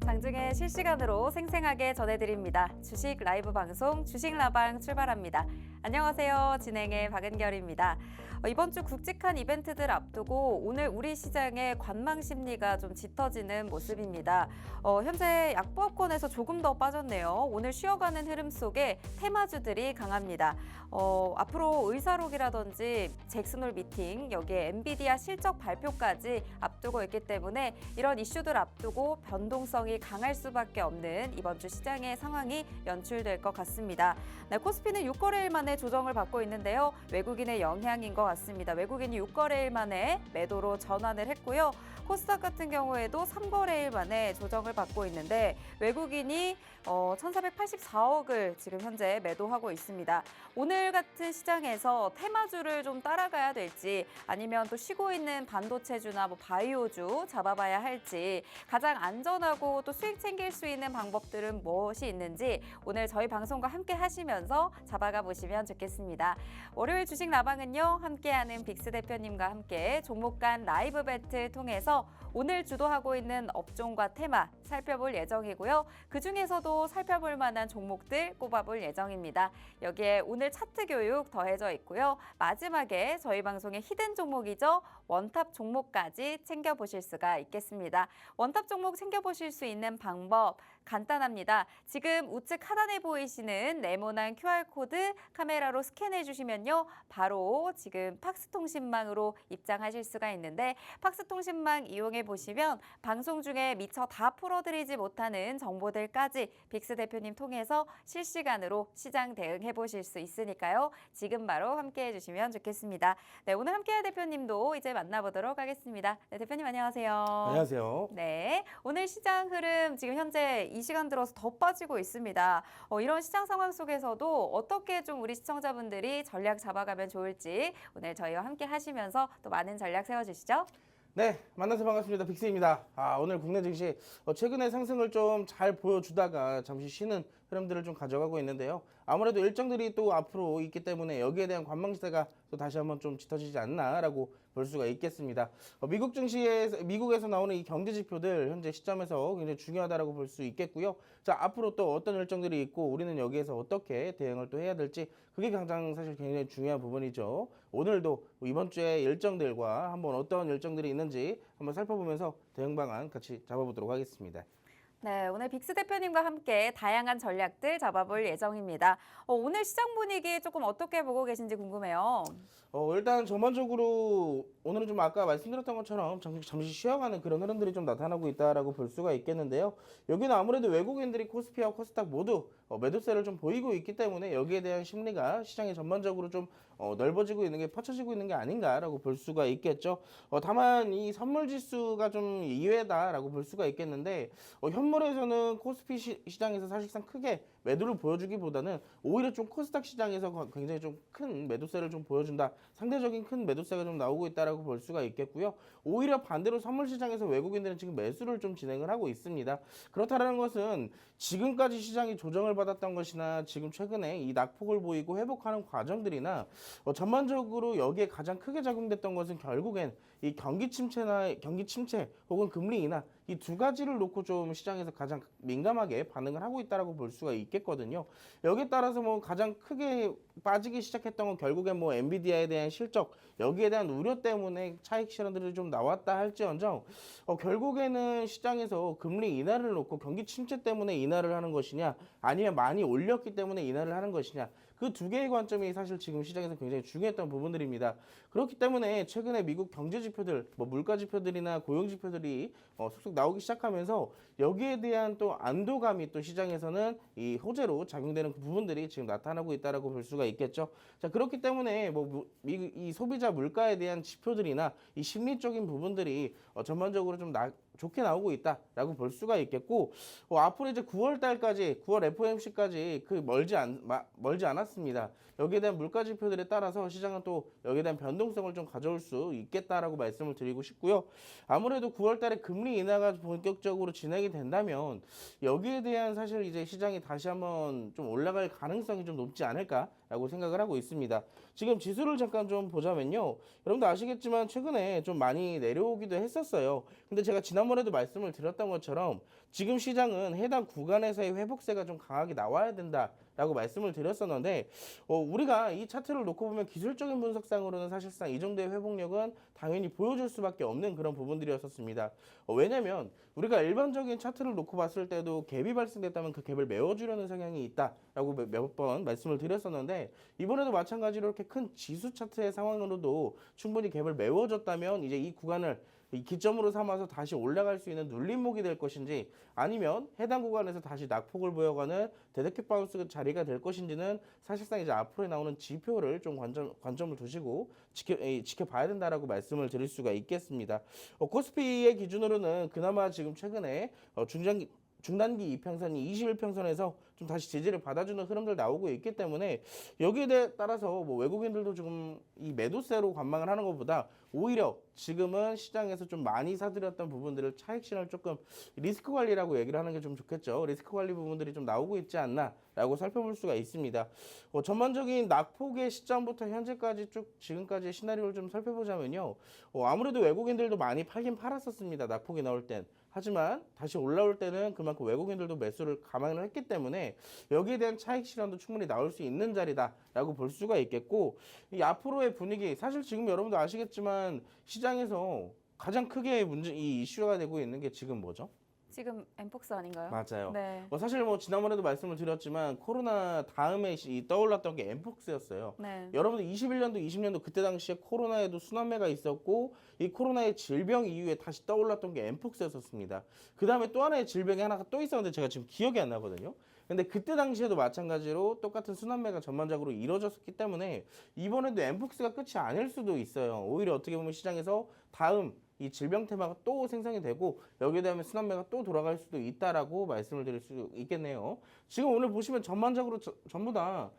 장중에 실시간으로 생생하게 전해드립니다. 주식 라이브 방송 주식라방 출발합니다. 안녕하세요. 진행의 박은결입니다. 이번 주 굵직한 이벤트들 앞두고 오늘 우리 시장의 관망 심리가 좀 짙어지는 모습입니다. 현재 약보합권에서 조금 더 빠졌네요. 오늘 쉬어가는 흐름 속에 테마주들이 강합니다. 앞으로 의사록이라든지 잭슨홀 미팅, 여기에 엔비디아 실적 발표까지 앞두고 있기 때문에 이런 이슈들 앞두고 변동성이 강할 수밖에 없는 이번 주 시장의 상황이 연출될 것 같습니다. 네, 코스피는 6거래일 만에 조정을 받고 있는데요. 외국인의 영향인 것 같습니다. 외국인이 6거래일 만에 매도로 전환을 했고요. 코스닥 같은 경우에도 3거래일 만에 조정을 받고 있는데 외국인이 1,484억을 지금 현재 매도하고 있습니다. 오늘 같은 시장에서 테마주를 좀 따라가야 될지 아니면 또 쉬고 있는 반도체주나 뭐 바이오주 잡아봐야 할지 가장 안전하고 또 수익 챙길 수 있는 방법들은 무엇이 있는지 오늘 저희 방송과 함께 하시면서 잡아가 보시면 좋겠습니다. 월요일 주식 라방은요, 함께하는 빅스 대표님과 함께 종목 간 라이브 배틀 통해서 오늘 주도하고 있는 업종과 테마 살펴볼 예정이고요. 그중에서도 살펴볼 만한 종목들 꼽아볼 예정입니다. 여기에 오늘 차트 교육 더해져 있고요. 마지막에 저희 방송의 히든 종목이죠. 원탑 종목까지 챙겨보실 수가 있겠습니다. 원탑 종목 챙겨보실 수 있는 방법 간단합니다. 지금 우측 하단에 보이시는 네모난 QR코드 카메라로 스캔해 주시면요. 바로 지금 팍스통신망으로 입장하실 수가 있는데 팍스통신망 이용해 보시면 방송 중에 미처 다 풀어드리지 못하는 정보들까지 빅스 대표님 통해서 실시간으로 시장 대응해 보실 수 있으니까요. 지금 바로 함께 해주시면 좋겠습니다. 네, 오늘 함께할 대표님도 이제 만나보도록 하겠습니다. 네, 대표님 안녕하세요. 안녕하세요. 네, 오늘 시장 흐름 지금 현재 이 시간 들어서 더 빠지고 있습니다. 이런 시장 상황 속에서도 어떻게 좀 우리 시청자분들이 전략 잡아가면 좋을지 오늘 저희와 함께 하시면서 또 많은 전략 세워주시죠. 네, 만나서 반갑습니다. 빅스입니다. 오늘 국내 증시 최근에 상승을 좀 잘 보여주다가 잠시 쉬는 흐름들을 좀 가져가고 있는데요. 아무래도 일정들이 또 앞으로 있기 때문에 여기에 대한 관망시세가 또 다시 한번 좀 짙어지지 않나라고 볼 수가 있겠습니다. 미국에서 나오는 이 경제 지표들 현재 시점에서 굉장히 중요하다라고 볼 수 있겠고요. 자, 앞으로 또 어떤 일정들이 있고 우리는 여기에서 어떻게 대응을 또 해야 될지 그게 가장 사실 굉장히 중요한 부분이죠. 오늘도 이번 주에 일정들과 한번 어떤 일정들이 있는지 한번 살펴보면서 대응 방안 같이 잡아보도록 하겠습니다. 네, 오늘 빅스 대표님과 함께 다양한 전략들 잡아볼 예정입니다. 오늘 시장 분위기 조금 어떻게 보고 계신지 궁금해요. 일단 전반적으로 오늘은 좀 아까 말씀드렸던 것처럼 잠시 쉬어가는 그런 흐름들이 좀 나타나고 있다라고 볼 수가 있겠는데요. 여기는 아무래도 외국인들이 코스피와 코스닥 모두 매도세를 좀 보이고 있기 때문에 여기에 대한 심리가 시장에 전반적으로 좀 넓어지고 있는 게 펼쳐지고 있는 게 아닌가라고 볼 수가 있겠죠. 다만 이 선물 지수가 좀 이외다라고 볼 수가 있겠는데 현물에서는 코스피 시장에서 사실상 크게 매도를 보여주기보다는 오히려 좀 코스닥 시장에서 굉장히 좀 큰 매도세를 좀 보여준다. 상대적인 큰 매도세가 좀 나오고 있다라고 볼 수가 있겠고요. 오히려 반대로 선물 시장에서 외국인들은 지금 매수를 좀 진행을 하고 있습니다. 그렇다는 것은 지금까지 시장이 조정을 받았던 것이나 지금 최근에 이 낙폭을 보이고 회복하는 과정들이나 전반적으로 여기에 가장 크게 작용됐던 것은 결국엔 이 경기 침체 혹은 금리 인하 이 두 가지를 놓고 좀 시장에서 가장 민감하게 반응을 하고 있다라고 볼 수가 있겠거든요. 여기에 따라서 뭐 가장 크게 빠지기 시작했던 건 결국엔 뭐 엔비디아에 대한 실적 여기에 대한 우려 때문에 차익 실현들이 좀 나왔다 할지언정 결국에는 시장에서 금리 인하를 놓고 경기 침체 때문에 인하를 하는 것이냐 아니면 많이 올렸기 때문에 인하를 하는 것이냐 그 두 개의 관점이 사실 지금 시장에서 굉장히 중요했던 부분들입니다. 그렇기 때문에 최근에 미국 경제 지표들, 뭐 물가 지표들이나 고용 지표들이 속속 나오기 시작하면서 여기에 대한 또 안도감이 또 시장에서는 이 호재로 작용되는 그 부분들이 지금 나타나고 있다라고 볼 수가 있겠죠. 자, 그렇기 때문에 이 소비자 물가에 대한 지표들이나 이 심리적인 부분들이 전반적으로 좀 좋게 나오고 있다라고 볼 수가 있겠고 앞으로 이제 9월 달까지 9월 FOMC까지 멀지 않았습니다. 여기에 대한 물가 지표들에 따라서 시장은 또 여기에 대한 변동성을 좀 가져올 수 있겠다라고 말씀을 드리고 싶고요. 아무래도 9월 달에 금리 인하가 본격적으로 진행이 된다면 여기에 대한 사실 이제 시장이 다시 한번 좀 올라갈 가능성이 좀 높지 않을까라고 생각을 하고 있습니다. 지금 지수를 잠깐 좀 보자면요. 여러분도 아시겠지만 최근에 좀 많이 내려오기도 했었어요. 근데 제가 지난번에도 말씀을 드렸던 것처럼 지금 시장은 해당 구간에서의 회복세가 좀 강하게 나와야 된다라고 말씀을 드렸었는데 우리가 이 차트를 놓고 보면 기술적인 분석상으로는 사실상 이 정도의 회복력은 당연히 보여줄 수밖에 없는 그런 부분들이었었습니다. 왜냐면 우리가 일반적인 차트를 놓고 봤을 때도 갭이 발생됐다면 그 갭을 메워주려는 성향이 있다라고 몇 번 말씀을 드렸었는데 이번에도 마찬가지로 이렇게 큰 지수 차트의 상황으로도 충분히 갭을 메워줬다면 이제 이 구간을 이 기점으로 삼아서 다시 올라갈 수 있는 눌림목이 될 것인지 아니면 해당 구간에서 다시 낙폭을 보여가는 데드캣 바운스 자리가 될 것인지는 사실상 이제 앞으로 나오는 지표를 좀 관점을 두시고 지켜봐야 된다라고 말씀을 드릴 수가 있겠습니다. 코스피의 기준으로는 그나마 지금 최근에 중단기 이평선이 21평선에서 좀 다시 지지를 받아주는 흐름들 나오고 있기 때문에 여기에 따라서 뭐 외국인들도 조금 이 매도세로 관망을 하는 것보다 오히려 지금은 시장에서 좀 많이 사들였던 부분들을 차익 실현을 조금 리스크 관리라고 얘기를 하는 게 좀 좋겠죠. 리스크 관리 부분들이 좀 나오고 있지 않나라고 살펴볼 수가 있습니다. 전반적인 낙폭의 시점부터 현재까지 쭉 지금까지의 시나리오를 좀 살펴보자면요. 아무래도 외국인들도 많이 팔긴 팔았었습니다. 낙폭이 나올 땐. 하지만 다시 올라올 때는 그만큼 외국인들도 매수를 감안을 했기 때문에 여기에 대한 차익 실현도 충분히 나올 수 있는 자리다라고 볼 수가 있겠고 이 앞으로의 분위기 사실 지금 여러분도 아시겠지만 시장에서 가장 크게 이 이슈가 되고 있는 게 지금 뭐죠? 지금 엠폭스 아닌가요? 맞아요. 네. 사실 지난번에도 말씀을 드렸지만 코로나 다음에 떠올랐던 게 엠폭스였어요. 네. 여러분들 21년도, 20년도 그때 당시에 코로나에도 순환매가 있었고 이 코로나의 질병 이후에 다시 떠올랐던 게 엠폭스였었습니다. 그 다음에 또 하나의 질병이 하나가 또 있었는데 제가 지금 기억이 안 나거든요. 근데 그때 당시에도 마찬가지로 똑같은 순환매가 전반적으로 이루어졌기 때문에 이번에도 엠폭스가 끝이 아닐 수도 있어요. 오히려 어떻게 보면 시장에서 다음 이 질병 테마가 또 생성이 되고 여기에 대한 순환매가 또 돌아갈 수도 있다라고 말씀을 드릴 수 있겠네요. 지금 오늘 보시면 전반적으로 전부 다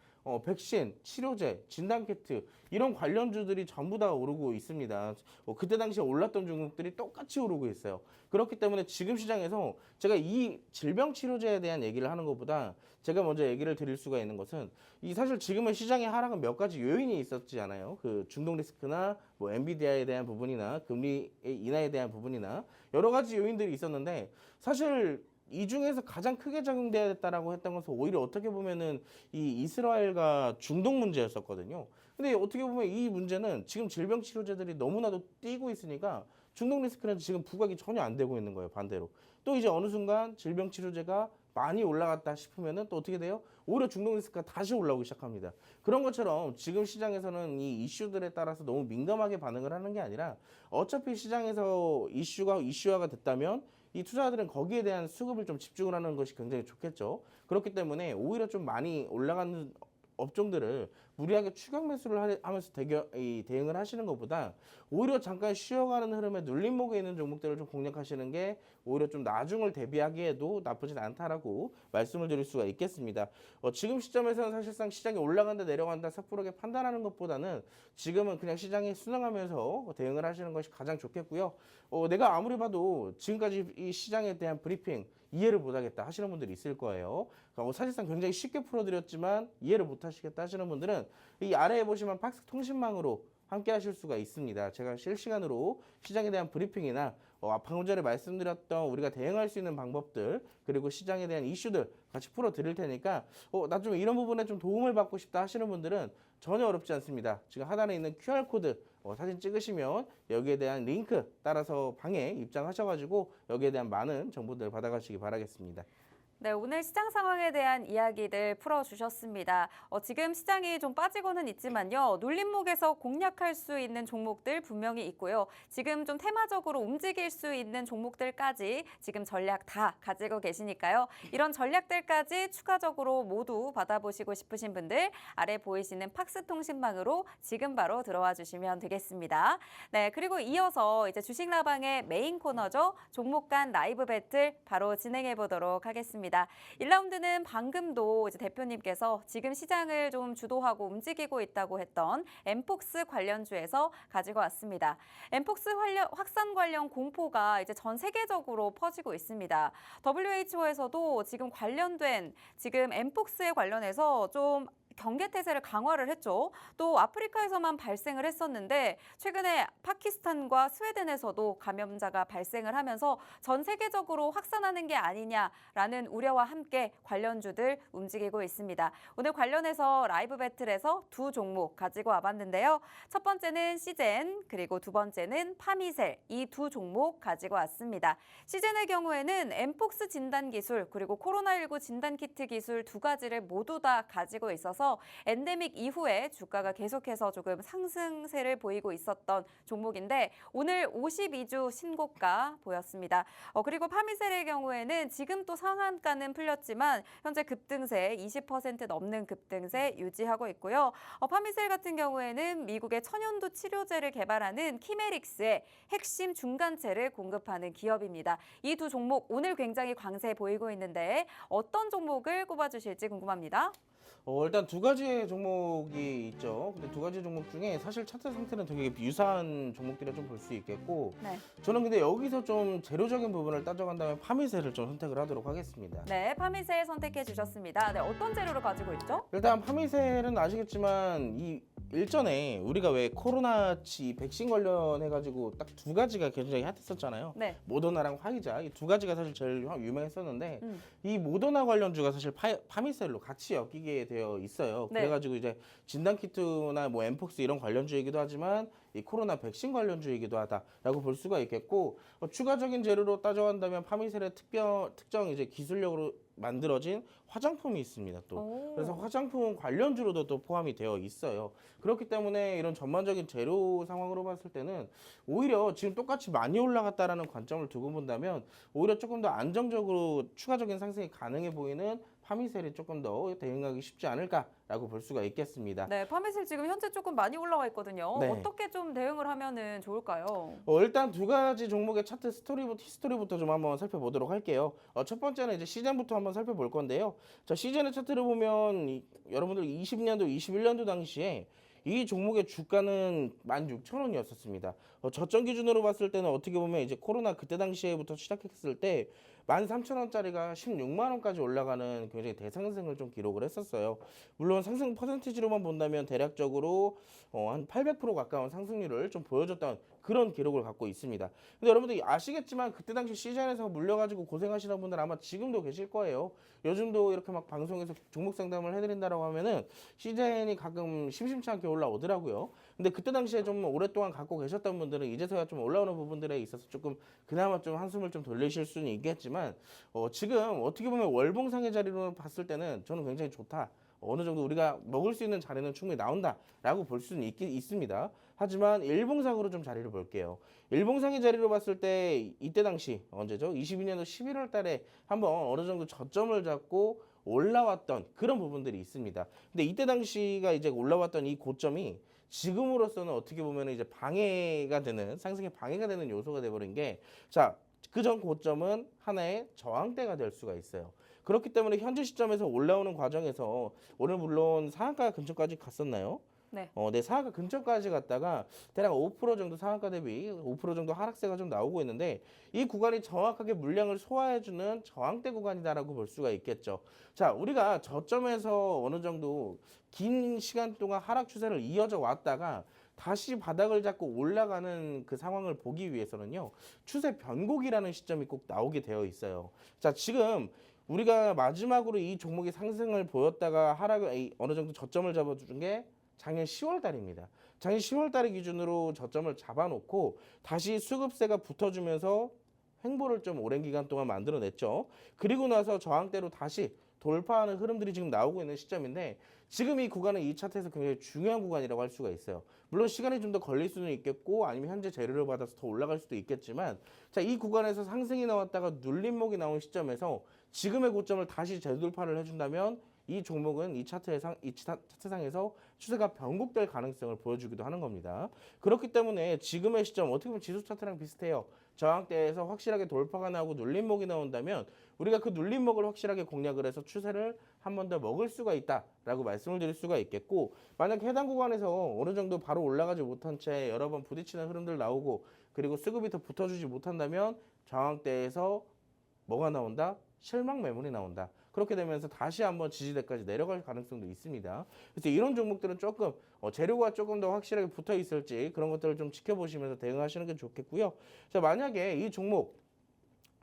백신, 치료제, 진단키트 이런 관련주들이 전부 다 오르고 있습니다. 그때 당시에 올랐던 종목들이 똑같이 오르고 있어요. 그렇기 때문에 지금 시장에서 제가 이 질병 치료제에 대한 얘기를 하는 것보다 제가 먼저 얘기를 드릴 수가 있는 것은 이 사실 지금은 시장의 하락은 몇 가지 요인이 있었잖아요. 그 중동 리스크나 뭐 엔비디아에 대한 부분이나 금리 인하에 대한 부분이나 여러 가지 요인들이 있었는데 사실 이 중에서 가장 크게 작용되었다라고 했던 것은 오히려 어떻게 보면은 이 이스라엘과 중동 문제였었거든요. 근데 어떻게 보면 이 문제는 지금 질병 치료제들이 너무나도 뛰고 있으니까 중동 리스크는 지금 부각이 전혀 안 되고 있는 거예요. 반대로. 또 이제 어느 순간 질병 치료제가 많이 올라갔다 싶으면은 또 어떻게 돼요? 오히려 중동 리스크가 다시 올라오기 시작합니다. 그런 것처럼 지금 시장에서는 이 이슈들에 따라서 너무 민감하게 반응을 하는 게 아니라 어차피 시장에서 이슈화가 됐다면 이 투자자들은 거기에 대한 수급을 좀 집중을 하는 것이 굉장히 좋겠죠. 그렇기 때문에 오히려 좀 많이 올라가는 업종들을 무리하게 추격 매수를 하면서 대응을 하시는 것보다 오히려 잠깐 쉬어가는 흐름에 눌림목에 있는 종목들을 좀 공략하시는 게 오히려 좀 나중을 대비하기에도 나쁘진 않다라고 말씀을 드릴 수가 있겠습니다. 지금 시점에서는 사실상 시장이 올라간다 내려간다 섣부르게 판단하는 것보다는 지금은 그냥 시장에 순응하면서 대응을 하시는 것이 가장 좋겠고요. 내가 아무리 봐도 지금까지 이 시장에 대한 브리핑 이해를 못하겠다 하시는 분들이 있을 거예요. 그러니까 사실상 굉장히 쉽게 풀어드렸지만 이해를 못하시겠다 하시는 분들은 이 아래에 보시면 팍스 통신망으로 함께 하실 수가 있습니다. 제가 실시간으로 시장에 대한 브리핑이나 방금 전에 말씀드렸던 우리가 대응할 수 있는 방법들 그리고 시장에 대한 이슈들 같이 풀어드릴 테니까 나 좀 이런 부분에 좀 도움을 받고 싶다 하시는 분들은 전혀 어렵지 않습니다. 지금 하단에 있는 QR코드 사진 찍으시면 여기에 대한 링크 따라서 방에 입장하셔가지고 여기에 대한 많은 정보들 받아가시기 바라겠습니다. 네, 오늘 시장 상황에 대한 이야기들 풀어주셨습니다. 지금 시장이 좀 빠지고는 있지만요. 눌림목에서 공략할 수 있는 종목들 분명히 있고요. 지금 좀 테마적으로 움직일 수 있는 종목들까지 지금 전략 다 가지고 계시니까요. 이런 전략들까지 추가적으로 모두 받아보시고 싶으신 분들 아래 보이시는 팍스 통신망으로 지금 바로 들어와 주시면 되겠습니다. 네, 그리고 이어서 이제 주식라방의 메인 코너죠. 종목 간 라이브 배틀 바로 진행해 보도록 하겠습니다. 있습니다. 1라운드는 방금도 이제 대표님께서 지금 시장을 좀 주도하고 움직이고 있다고 했던 엠폭스 관련주에서 가지고 왔습니다. 엠폭스 확산 관련 공포가 이제 전 세계적으로 퍼지고 있습니다. WHO에서도 지금 관련된 지금 엠폭스에 관련해서 좀 경계태세를 강화를 했죠. 또 아프리카에서만 발생을 했었는데 최근에 파키스탄과 스웨덴에서도 감염자가 발생을 하면서 전 세계적으로 확산하는 게 아니냐라는 우려와 함께 관련주들 움직이고 있습니다. 오늘 관련해서 라이브 배틀에서 두 종목 가지고 와봤는데요. 첫 번째는 시젠 그리고 두 번째는 파미셀 이 두 종목 가지고 왔습니다. 시젠의 경우에는 엠폭스 진단 기술 그리고 코로나19 진단 키트 기술 두 가지를 모두 다 가지고 있어서 엔데믹 이후에 주가가 계속해서 조금 상승세를 보이고 있었던 종목인데 오늘 52주 신고가 보였습니다. 그리고 파미셀의 경우에는 지금 또 상한가는 풀렸지만 현재 급등세 20% 넘는 급등세 유지하고 있고요. 파미셀 같은 경우에는 미국의 천연두 치료제를 개발하는 키메릭스의 핵심 중간체를 공급하는 기업입니다. 이 두 종목 오늘 굉장히 강세 보이고 있는데 어떤 종목을 꼽아주실지 궁금합니다. 일단 두 가지의 종목이 있죠. 근데 두 가지 종목 중에 사실 차트 상태는 되게 유사한 종목들을 좀 볼 수 있겠고 네. 저는 근데 여기서 좀 재료적인 부분을 따져간다면 파미셀을 좀 선택을 하도록 하겠습니다. 네, 파미셀 선택해 주셨습니다. 네, 어떤 재료를 가지고 있죠? 일단 파미셀은 아시겠지만 이 일전에 우리가 왜 코로나치 백신 관련해가지고 딱 두 가지가 굉장히 핫했었잖아요. 네. 모더나랑 화이자 이 두 가지가 사실 제일 유명했었는데 이 모더나 관련주가 사실 파미셀로 같이 엮이게 되어 있어요. 네. 그래가지고 이제 진단키트나 뭐 엠폭스 이런 관련주이기도 하지만 이 코로나 백신 관련주이기도 하다라고 볼 수가 있겠고 추가적인 재료로 따져간다면 파미셀의 특정 이제 기술력으로 만들어진 화장품이 있습니다. 또 그래서 화장품 관련주로도 또 포함이 되어 있어요. 그렇기 때문에 이런 전반적인 재료 상황으로 봤을 때는 오히려 지금 똑같이 많이 올라갔다라는 관점을 두고 본다면 오히려 조금 더 안정적으로 추가적인 상승이 가능해 보이는 파미셀이 조금 더 대응하기 쉽지 않을까라고 볼 수가 있겠습니다. 네, 파미셀 지금 현재 조금 많이 올라와 있거든요. 네. 어떻게 좀 대응을 하면은 좋을까요? 일단 두 가지 종목의 차트 히스토리부터 좀 한번 살펴보도록 할게요. 첫 번째는 이제 시즌부터 한번 살펴볼 건데요. 자, 시즌의 차트를 보면 여러분들 20년도, 21년도 당시에 이 종목의 주가는 16,000원이었었습니다. 저점 기준으로 봤을 때는 어떻게 보면 이제 코로나 그때 당시에부터 시작했을 때 13,000원짜리가 16만 원까지 올라가는 굉장히 대상승을 좀 기록을 했었어요. 물론 상승 퍼센티지로만 본다면 대략적으로 한 800% 가까운 상승률을 좀 보여줬던 그런 기록을 갖고 있습니다. 근데 여러분들 아시겠지만 그때 당시 시즌에서 물려가지고 고생하시는 분들 아마 지금도 계실 거예요. 요즘도 이렇게 막 방송에서 종목 상담을 해드린다라고 하면은 시즌이 가끔 심심치 않게 올라오더라고요. 근데 그때 당시에 좀 오랫동안 갖고 계셨던 분들은 이제서야 좀 올라오는 부분들에 있어서 조금 그나마 좀 한숨을 좀 돌리실 수는 있겠지만 지금 어떻게 보면 월봉상의 자리로 봤을 때는 저는 굉장히 좋다. 어느 정도 우리가 먹을 수 있는 자리는 충분히 나온다라고 볼 수는 있습니다. 하지만 일봉상으로 좀 자리를 볼게요. 일봉상의 자리로 봤을 때 이때 당시 언제죠? 22년도 11월 달에 한번 어느 정도 저점을 잡고 올라왔던 그런 부분들이 있습니다. 근데 이때 당시가 이제 올라왔던 이 고점이 지금으로서는 어떻게 보면 이제 방해가 되는 상승에 방해가 되는 요소가 돼버린 게 자, 그전 고점은 하나의 저항대가 될 수가 있어요. 그렇기 때문에 현재 시점에서 올라오는 과정에서 오늘 물론 상한가 근처까지 갔었나요? 네. 네, 상한가 근처까지 갔다가 대략 5% 정도 상한가 대비 5% 정도 하락세가 좀 나오고 있는데 이 구간이 정확하게 물량을 소화해주는 저항대 구간이다라고 볼 수가 있겠죠. 자, 우리가 저점에서 어느 정도 긴 시간 동안 하락 추세를 이어져 왔다가 다시 바닥을 잡고 올라가는 그 상황을 보기 위해서는요. 추세 변곡이라는 시점이 꼭 나오게 되어 있어요. 자, 지금 우리가 마지막으로 이 종목이 상승을 보였다가 하락을 어느 정도 저점을 잡아준 게 작년 10월 달입니다. 작년 10월 달 기준으로 저점을 잡아놓고 다시 수급세가 붙어주면서 횡보를 좀 오랜 기간 동안 만들어냈죠. 그리고 나서 저항대로 다시 돌파하는 흐름들이 지금 나오고 있는 시점인데 지금 이 구간은 이 차트에서 굉장히 중요한 구간이라고 할 수가 있어요. 물론 시간이 좀 더 걸릴 수는 있겠고 아니면 현재 재료를 받아서 더 올라갈 수도 있겠지만 자, 이 구간에서 상승이 나왔다가 눌림목이 나온 시점에서 지금의 고점을 다시 재돌파를 해준다면 이 종목은 이 차트상에서 추세가 변곡될 가능성을 보여주기도 하는 겁니다. 그렇기 때문에 지금의 시점 어떻게 보면 지수 차트랑 비슷해요. 저항대에서 확실하게 돌파가 나오고 눌림목이 나온다면 우리가 그 눌림목을 확실하게 공략을 해서 추세를 한 번 더 먹을 수가 있다라고 말씀을 드릴 수가 있겠고, 만약 해당 구간에서 어느 정도 바로 올라가지 못한 채 여러 번 부딪히는 흐름들 나오고 그리고 수급이 더 붙어주지 못한다면 저항대에서 뭐가 나온다? 실망 매물이 나온다. 그렇게 되면서 다시 한번 지지대까지 내려갈 가능성도 있습니다. 그래서 이런 종목들은 조금 재료가 조금 더 확실하게 붙어 있을지 그런 것들을 좀 지켜보시면서 대응하시는 게 좋겠고요. 자, 만약에 이 종목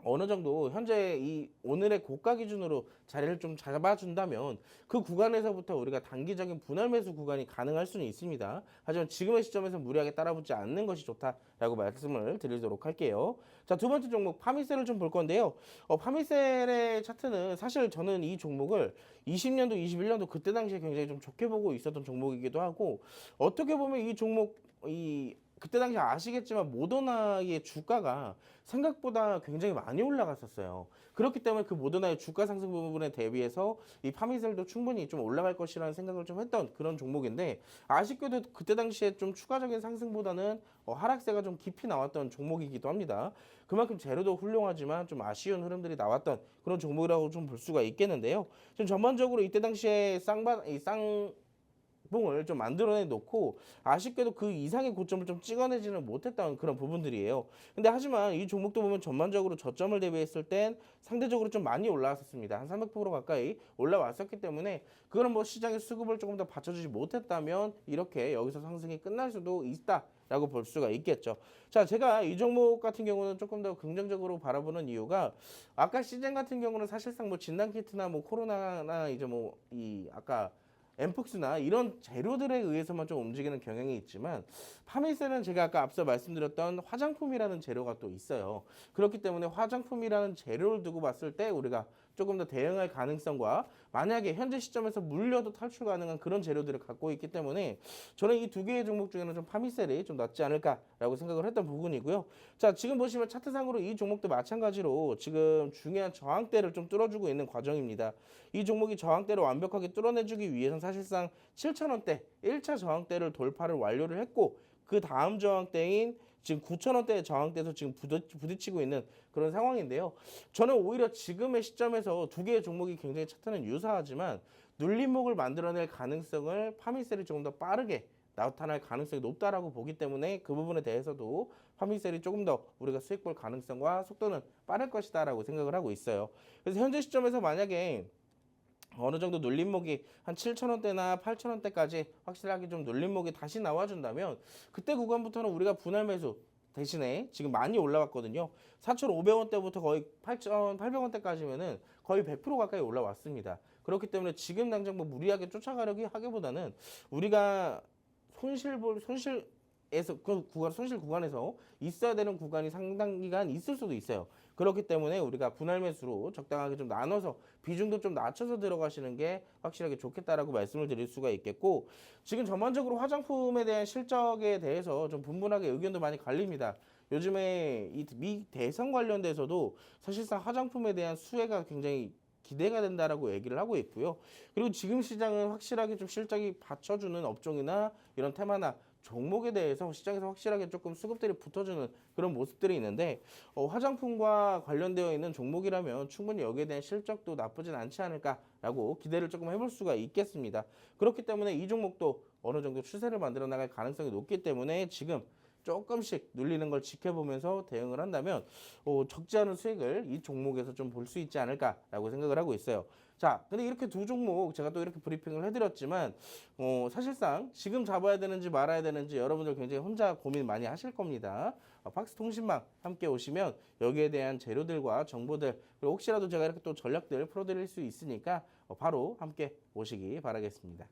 어느 정도 현재 이 오늘의 고가 기준으로 자리를 좀 잡아준다면 그 구간에서부터 우리가 단기적인 분할 매수 구간이 가능할 수는 있습니다. 하지만 지금의 시점에서 무리하게 따라붙지 않는 것이 좋다라고 말씀을 드리도록 할게요. 자, 두 번째 종목 파미셀을 좀 볼 건데요. 파미셀의 차트는 사실 저는 이 종목을 20년도, 21년도 그때 당시에 굉장히 좀 좋게 보고 있었던 종목이기도 하고, 어떻게 보면 이 종목 그때 당시 아시겠지만 모더나의 주가가 생각보다 굉장히 많이 올라갔었어요. 그렇기 때문에 그 모더나의 주가 상승 부분에 대비해서 이 파미셀도 충분히 좀 올라갈 것이라는 생각을 좀 했던 그런 종목인데, 아쉽게도 그때 당시에 좀 추가적인 상승보다는 하락세가 좀 깊이 나왔던 종목이기도 합니다. 그만큼 재료도 훌륭하지만 좀 아쉬운 흐름들이 나왔던 그런 종목이라고 좀 볼 수가 있겠는데요. 좀 전반적으로 이때 당시에 뽕을 좀 만들어내 놓고 아쉽게도 그 이상의 고점을 좀 찍어내지는 못했던 그런 부분들이에요. 근데 하지만 이 종목도 보면 전반적으로 저점을 대비했을 땐 상대적으로 좀 많이 올라왔었습니다. 한 300% 가까이 올라왔었기 때문에 그거는 뭐 시장의 수급을 조금 더 받쳐주지 못했다면 이렇게 여기서 상승이 끝날 수도 있다라고 볼 수가 있겠죠. 자, 제가 이 종목 같은 경우는 조금 더 긍정적으로 바라보는 이유가, 아까 시젠 같은 경우는 사실상 뭐 진단키트나 뭐 코로나나 이제 뭐 이 아까 엠폭스나 이런 재료들에 의해서만 좀 움직이는 경향이 있지만, 파미셀은 제가 아까 앞서 말씀드렸던 화장품이라는 재료가 또 있어요. 그렇기 때문에 화장품이라는 재료를 두고 봤을 때 우리가 조금 더 대응할 가능성과, 만약에 현재 시점에서 물려도 탈출 가능한 그런 재료들을 갖고 있기 때문에 저는 이 두 개의 종목 중에는 좀 파미셀이 좀 낫지 않을까라고 생각을 했던 부분이고요. 자, 지금 보시면 차트상으로 이 종목도 마찬가지로 지금 중요한 저항대를 좀 뚫어주고 있는 과정입니다. 이 종목이 저항대를 완벽하게 뚫어내주기 위해서는 사실상 7,000원대 1차 저항대를 돌파를 완료를 했고, 그 다음 저항대인 지금 9,000원대의 저항대에서 지금 부딪히고 있는 그런 상황인데요. 저는 오히려 지금의 시점에서 두 개의 종목이 굉장히 차트는 유사하지만 눌림목을 만들어낼 가능성을 파미셀이 조금 더 빠르게 나타날 가능성이 높다라고 보기 때문에 그 부분에 대해서도 파미셀이 조금 더 우리가 수익 볼 가능성과 속도는 빠를 것이다라고 생각을 하고 있어요. 그래서 현재 시점에서 만약에 어느 정도 눌림목이 한 7,000원대나 8,000원대까지 확실하게 좀 눌림목이 다시 나와준다면 그때 구간부터는 우리가 분할 매수 대신에 지금 많이 올라왔거든요. 4,500원대부터 거의 8,800원대까지면은 거의 100% 가까이 올라왔습니다. 그렇기 때문에 지금 당장 뭐 무리하게 쫓아가려기 하기보다는 우리가 손실에서 그 구간 손실 구간에서 있어야 되는 구간이 상당 기간 있을 수도 있어요. 그렇기 때문에 우리가 분할 매수로 적당하게 좀 나눠서 비중도 좀 낮춰서 들어가시는 게 확실하게 좋겠다라고 말씀을 드릴 수가 있겠고, 지금 전반적으로 화장품에 대한 실적에 대해서 좀 분분하게 의견도 많이 갈립니다. 요즘에 이 미 대선 관련돼서도 사실상 화장품에 대한 수혜가 굉장히 기대가 된다라고 얘기를 하고 있고요. 그리고 지금 시장은 확실하게 좀 실적이 받쳐주는 업종이나 이런 테마나 종목에 대해서 시장에서 확실하게 조금 수급들이 붙어주는 그런 모습들이 있는데, 화장품과 관련되어 있는 종목이라면 충분히 여기에 대한 실적도 나쁘진 않지 않을까라고 기대를 조금 해볼 수가 있겠습니다. 그렇기 때문에 이 종목도 어느 정도 추세를 만들어 나갈 가능성이 높기 때문에 지금 조금씩 눌리는 걸 지켜보면서 대응을 한다면 적지 않은 수익을 이 종목에서 좀 볼 수 있지 않을까라고 생각을 하고 있어요. 자, 근데 이렇게 두 종목 제가 또 이렇게 브리핑을 해드렸지만 사실상 지금 잡아야 되는지 말아야 되는지 여러분들 굉장히 혼자 고민 많이 하실 겁니다. 박스통신망 함께 오시면 여기에 대한 재료들과 정보들, 그리고 혹시라도 제가 이렇게 또 전략들 풀어드릴 수 있으니까 바로 함께 오시기 바라겠습니다.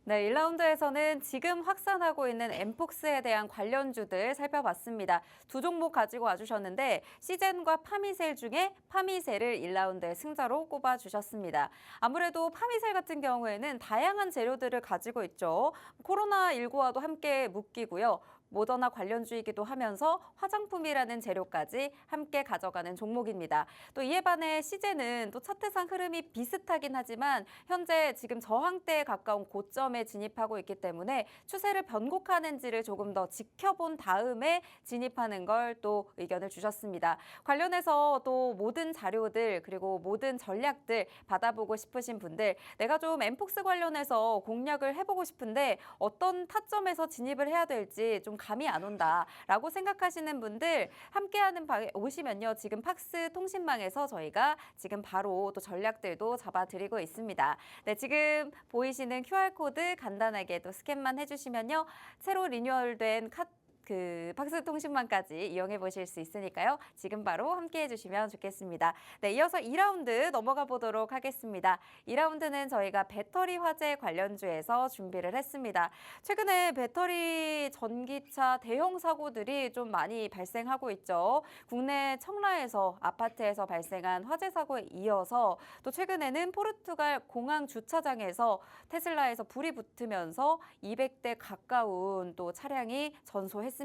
네, 1라운드에서는 지금 확산하고 있는 엠폭스에 대한 관련주들 살펴봤습니다. 두 종목 가지고 와주셨는데 시젠과 파미셀 중에 파미셀을 1라운드의 승자로 꼽아주셨습니다. 아무래도 파미셀 같은 경우에는 다양한 재료들을 가지고 있죠. 코로나19와도 함께 묶이고요. 모더나 관련주이기도 하면서 화장품이라는 재료까지 함께 가져가는 종목입니다. 또 이에 반해 CJ는 또 차트상 흐름이 비슷하긴 하지만 현재 지금 저항대에 가까운 고점에 진입하고 있기 때문에 추세를 변곡하는지를 조금 더 지켜본 다음에 진입하는 걸 또 의견을 주셨습니다. 관련해서 또 모든 자료들 그리고 모든 전략들 받아보고 싶으신 분들 내가 좀 엠폭스 관련해서 공략을 해보고 싶은데 어떤 타점에서 진입을 해야 될지 좀 감이 안 온다라고 생각하시는 분들 함께하는 방에 오시면요. 지금 팍스 통신망에서 저희가 지금 바로 또 전략들도 잡아드리고 있습니다. 네, 지금 보이시는 QR코드 간단하게 또 스캔만 해주시면요. 새로 리뉴얼된 팍스 통신망까지 이용해 보실 수 있으니까요. 지금 바로 함께 해주시면 좋겠습니다. 네, 이어서 2라운드 넘어가 보도록 하겠습니다. 2라운드는 저희가 배터리 화재 관련주에서 준비를 했습니다. 최근에 배터리 전기차 대형 사고들이 좀 많이 발생하고 있죠. 국내 청라에서 아파트에서 발생한 화재 사고에 이어서 또 최근에는 포르투갈 공항 주차장에서 테슬라에서 불이 붙으면서 200대 가까운 또 차량이 전소했습니다.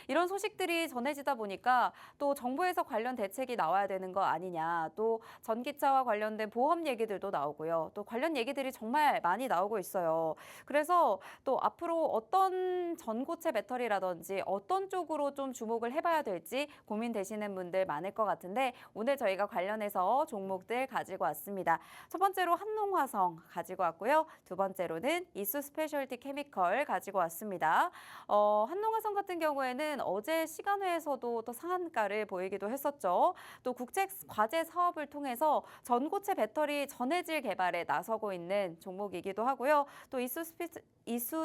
이런 소식들이 전해지다 보니까 또 정부에서 관련 대책이 나와야 되는 거 아니냐, 또 전기차와 관련된 보험 얘기들도 나오고요. 또 관련 얘기들이 정말 많이 나오고 있어요. 그래서 또 앞으로 어떤 전고체 배터리라든지 어떤 쪽으로 좀 주목을 해봐야 될지 고민되시는 분들 많을 것 같은데 오늘 저희가 관련해서 종목들 가지고 왔습니다. 첫 번째로 한농화성 가지고 왔고요. 두 번째로는 이수 스페셜티 케미컬 가지고 왔습니다. 한농화성 같은 경우에는 어제 시간회에서도 또 상한가를 보이기도 했었죠. 또 국제 과제 사업을 통해서 전고체 배터리 전해질 개발에 나서고 있는 종목이기도 하고요. 또 이수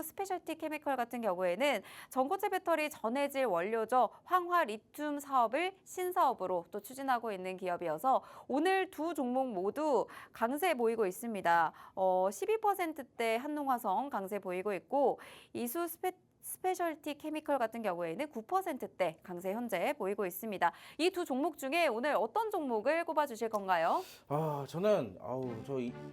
스페셜티 케미컬 같은 경우에는 전고체 배터리 전해질 원료죠. 황화 리튬 사업을 신사업으로 또 추진하고 있는 기업이어서 오늘 두 종목 모두 강세 보이고 있습니다. 12%대 한농화성 강세 보이고 있고 이수 스페셜티 케미컬 같은 경우에는 9%대 강세 현재 보이고 있습니다. 이 두 종목 중에 오늘 어떤 종목을 꼽아주실 건가요? 저는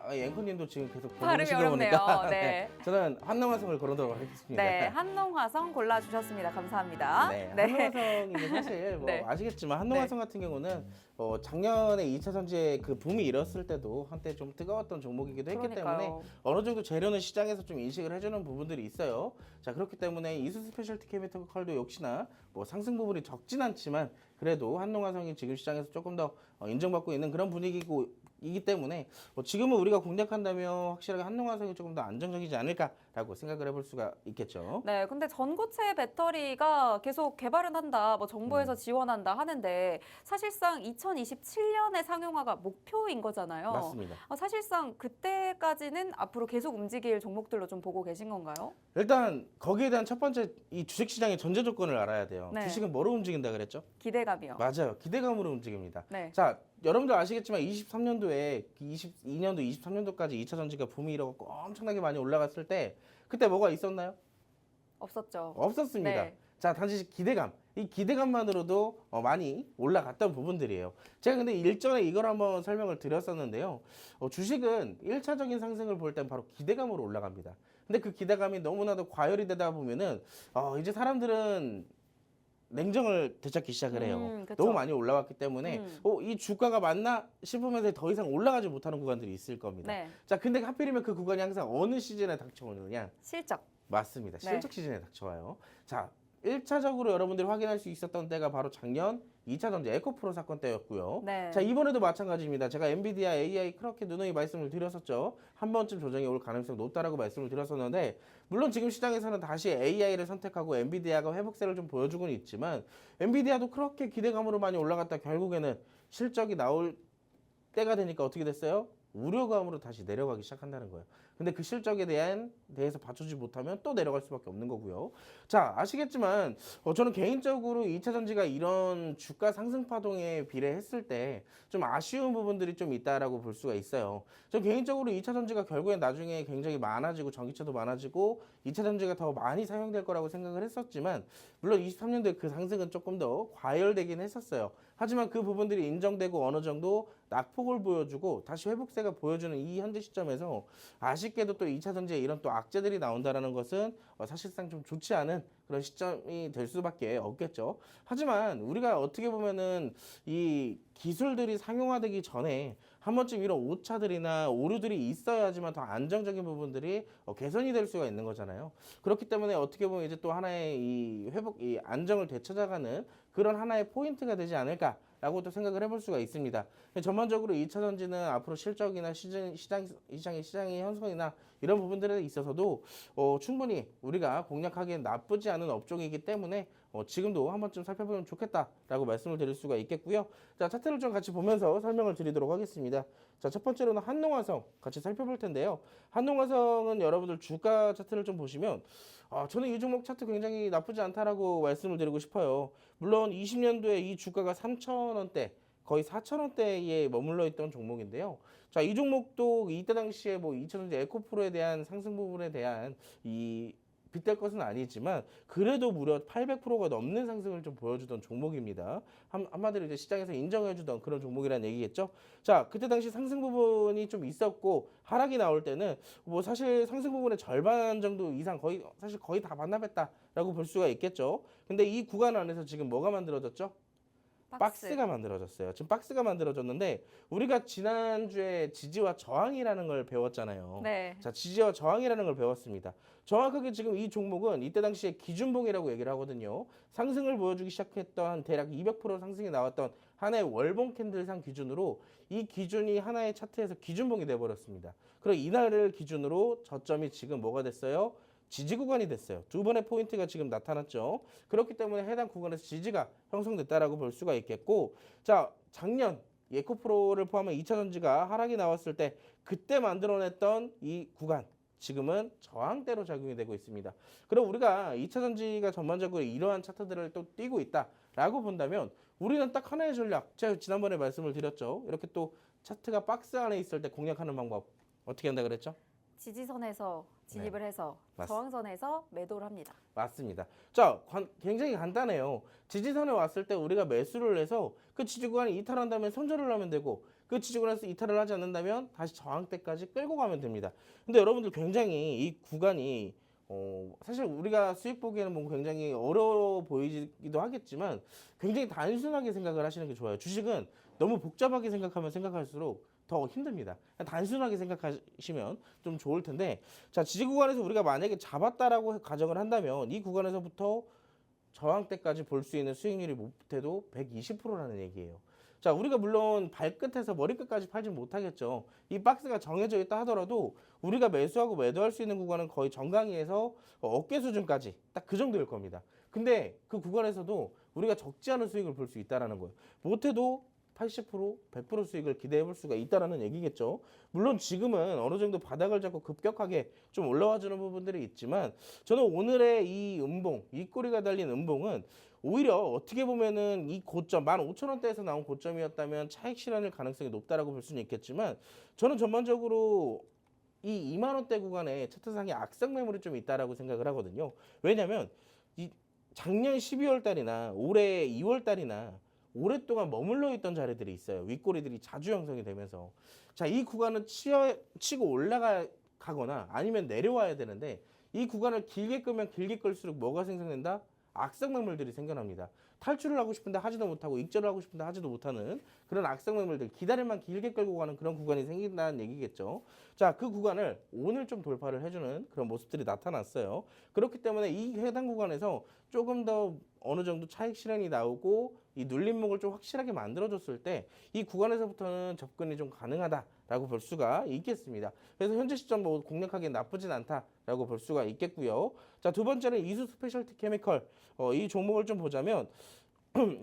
앵커님도 지금 계속 발음이 보시다 어렵네요. 보니까 네. 저는 한농화성을 걸어도록 하겠습니다. 네, 한농화성 골라주셨습니다. 감사합니다. 네, 네. 한농화성이 사실 네. 아시겠지만 한농화성 같은 경우는 작년에 2차 전지의 그 붐이 일었을 때도 한때 좀 뜨거웠던 종목이기도 했기 때문에 그러니까요. 어느 정도 재료는 시장에서 좀 인식을 해주는 부분들이 있어요. 자, 그렇기 때문에 이수 스페셜티 케미컬도 역시나 상승 부분이 적진 않지만 그래도 한농화성이 지금 시장에서 조금 더 인정받고 있는 그런 분위기이기 때문에 지금은 우리가 공략한다면 확실하게 한농화성이 조금 더 안정적이지 않을까라고 생각을 해볼 수가 있겠죠. 네, 근데 전고체 배터리가 계속 개발은 한다, 정부에서 지원한다 하는데 사실상 2027년에 상용화가 목표인 거잖아요. 맞습니다. 사실상 그때까지는 앞으로 계속 움직일 종목들로 좀 보고 계신 건가요? 일단 거기에 대한 첫 번째 이 주식시장의 전제 조건을 알아야 돼요. 네. 주식은 뭐로 움직인다 그랬죠? 기대감이요. 맞아요. 기대감으로 움직입니다. 네. 자, 여러분들 아시겠지만 23년도에 22년도, 23년도까지 2차 전지가 붐이 일어갖고 엄청나게 많이 올라갔을 때 그때 뭐가 있었나요? 없었죠. 없었습니다. 네. 자, 단지 기대감. 이 기대감만으로도 많이 올라갔던 부분들이에요. 제가 근데 일전에 이걸 한번 설명을 드렸었는데요. 주식은 1차적인 상승을 볼 땐 바로 기대감으로 올라갑니다. 근데 그 기대감이 너무나도 과열이 되다 보면은 이제 사람들은 냉정을 되찾기 시작을 해요. 그쵸. 너무 많이 올라왔기 때문에 이 주가가 맞나 싶으면서 더 이상 올라가지 못하는 구간들이 있을 겁니다. 네. 자, 근데 하필이면 그 구간이 항상 어느 시즌에 닥쳐오느냐? 실적. 맞습니다. 네. 실적 시즌에 닥쳐와요. 자, 1차적으로 여러분들이 확인할 수 있었던 때가 바로 작년 2차 전지 에코프로 사건 때였고요. 네. 자, 이번에도 마찬가지입니다. 제가 엔비디아, AI 그렇게 누누이 말씀을 드렸었죠. 한 번쯤 조정이 올 가능성이 높다라고 말씀을 드렸었는데 물론 지금 시장에서는 다시 AI를 선택하고 엔비디아가 회복세를 좀 보여주고는 있지만 엔비디아도 그렇게 기대감으로 많이 올라갔다 결국에는 실적이 나올 때가 되니까 어떻게 됐어요? 우려감으로 다시 내려가기 시작한다는 거예요. 근데 그 실적에 대해서 받쳐주지 못하면 또 내려갈 수밖에 없는 거고요. 자, 아시겠지만 저는 개인적으로 2차 전지가 이런 주가 상승 파동에 비례했을 때 좀 아쉬운 부분들이 좀 있다라고 볼 수가 있어요. 저 개인적으로 2차 전지가 결국엔 나중에 굉장히 많아지고 전기차도 많아지고 2차 전지가 더 많이 사용될 거라고 생각을 했었지만 물론 23년도에 그 상승은 조금 더 과열되긴 했었어요. 하지만 그 부분들이 인정되고 어느 정도 낙폭을 보여주고 다시 회복세가 보여주는 이 현재 시점에서 아쉽게도 또 2차 전지에 이런 또 악재들이 나온다라는 것은 사실상 좀 좋지 않은 그런 시점이 될 수밖에 없겠죠. 하지만 우리가 어떻게 보면은 이 기술들이 상용화되기 전에 한 번쯤 이런 오차들이나 오류들이 있어야지만 더 안정적인 부분들이 개선이 될 수가 있는 거잖아요. 그렇기 때문에 어떻게 보면 이제 또 하나의 이 회복, 이 안정을 되찾아가는 그런 하나의 포인트가 되지 않을까라고 또 생각을 해볼 수가 있습니다. 전반적으로 2차 전지는 앞으로 실적이나 시장의 형성이나 이런 부분들에 있어서도 충분히 우리가 공략하기엔 나쁘지 않은 업종이기 때문에 지금도 한 번쯤 살펴보면 좋겠다라고 말씀을 드릴 수가 있겠고요. 자, 차트를 좀 같이 보면서 설명을 드리도록 하겠습니다. 자, 첫 번째로는 한농화성 같이 살펴볼 텐데요. 한농화성은 여러분들 주가 차트를 좀 보시면 저는 이 종목 차트 굉장히 나쁘지 않다라고 말씀을 드리고 싶어요. 물론 20년도에 이 주가가 3,000원대 거의 4,000원대에 머물러 있던 종목인데요. 자, 이 종목도 이때 당시에 뭐 2000년대 에코프로에 대한 상승 부분에 대한 이 빗댈 것은 아니지만 그래도 무려 800%가 넘는 상승을 좀 보여주던 종목입니다. 한마디로 이제 시장에서 인정해주던 그런 종목이라는 얘기겠죠. 자, 그때 당시 상승 부분이 좀 있었고 하락이 나올 때는 뭐 사실 상승 부분의 절반 정도 이상 사실 거의 다 반납했다라고 볼 수가 있겠죠. 근데 이 구간 안에서 지금 뭐가 만들어졌죠? 박스가 만들어졌어요. 지금 박스가 만들어졌는데 우리가 지난주에 지지와 저항이라는 걸 배웠잖아요. 네. 자, 지지와 저항이라는 걸 배웠습니다. 정확하게 지금 이 종목은 이때 당시에 기준봉이라고 얘기를 하거든요. 상승을 보여주기 시작했던 대략 200% 상승이 나왔던 하나의 월봉 캔들상 기준으로 이 기준이 하나의 차트에서 기준봉이 돼버렸습니다. 그리고 이날을 기준으로 저점이 지금 뭐가 됐어요? 지지 구간이 됐어요. 두 번의 포인트가 지금 나타났죠. 그렇기 때문에 해당 구간에서 지지가 형성됐다라고 볼 수가 있겠고, 자, 작년 에코프로를 포함한 2차 전지가 하락이 나왔을 때 그때 만들어냈던 이 구간 지금은 저항대로 작용이 되고 있습니다. 그럼 우리가 2차 전지가 전반적으로 이러한 차트들을 또 띄고 있다라고 본다면 우리는 딱 하나의 전략, 제가 지난번에 말씀을 드렸죠. 이렇게 또 차트가 박스 안에 있을 때 공략하는 방법 어떻게 한다 그랬죠? 지지선에서 진입을 해서 맞습니다. 저항선에서 매도를 합니다. 맞습니다. 자, 굉장히 간단해요. 지지선에 왔을 때 우리가 매수를 해서 그 지지구간이 이탈한다면 손절을 하면 되고 그 지지구간에서 이탈을 하지 않는다면 다시 저항대까지 끌고 가면 됩니다. 근데 여러분들 굉장히 이 구간이 사실 우리가 수익 보기에는 뭐 굉장히 어려워 보이기도 하겠지만 굉장히 단순하게 생각을 하시는 게 좋아요. 주식은 너무 복잡하게 생각하면 생각할수록 더 힘듭니다. 단순하게 생각하시면 좀 좋을 텐데, 자, 지지 구간에서 우리가 만약에 잡았다라고 가정을 한다면 이 구간에서부터 저항대까지 볼 수 있는 수익률이 못해도 120%라는 얘기예요. 자, 우리가 물론 발끝에서 머리끝까지 팔지 못하겠죠. 이 박스가 정해져 있다 하더라도 우리가 매수하고 매도할 수 있는 구간은 거의 정강이에서 어깨 수준까지 딱 그 정도일 겁니다. 근데 그 구간에서도 우리가 적지 않은 수익을 볼 수 있다라는 거예요. 못해도 80%, 100% 수익을 기대해 볼 수가 있다라는 얘기겠죠. 물론 지금은 어느 정도 바닥을 잡고 급격하게 좀 올라와 주는 부분들이 있지만 저는 오늘의 이 음봉, 이 꼬리가 달린 음봉은 오히려 어떻게 보면은 이 고점 15,000원대에서 나온 고점이었다면 차익 실현일 가능성이 높다라고 볼 수는 있겠지만 저는 전반적으로 이 2만 원대 구간에 차트상에 악성 매물이 좀 있다라고 생각을 하거든요. 왜냐하면 이 작년 12월 달이나 올해 2월 달이나 오랫동안 머물러 있던 자리들이 있어요. 윗꼬리들이 자주 형성이 되면서 자, 이 구간은 치고 올라가거나 아니면 내려와야 되는데 이 구간을 길게 끌면 길게 끌수록 뭐가 생성된다? 악성 매물들이 생겨납니다. 탈출을 하고 싶은데 하지도 못하고 익절을 하고 싶은데 하지도 못하는 그런 악성 매물들, 기다릴만 길게 끌고 가는 그런 구간이 생긴다는 얘기겠죠. 자, 그 구간을 오늘 좀 돌파를 해주는 그런 모습들이 나타났어요. 그렇기 때문에 이 해당 구간에서 조금 더 어느 정도 차익 실현이 나오고 이 눌림목을 좀 확실하게 만들어줬을 때 이 구간에서부터는 접근이 좀 가능하다라고 볼 수가 있겠습니다. 그래서 현재 시점 뭐 공략하기 나쁘진 않다라고 볼 수가 있겠고요. 자, 두 번째는 이수 스페셜티 케미컬. 이 종목을 좀 보자면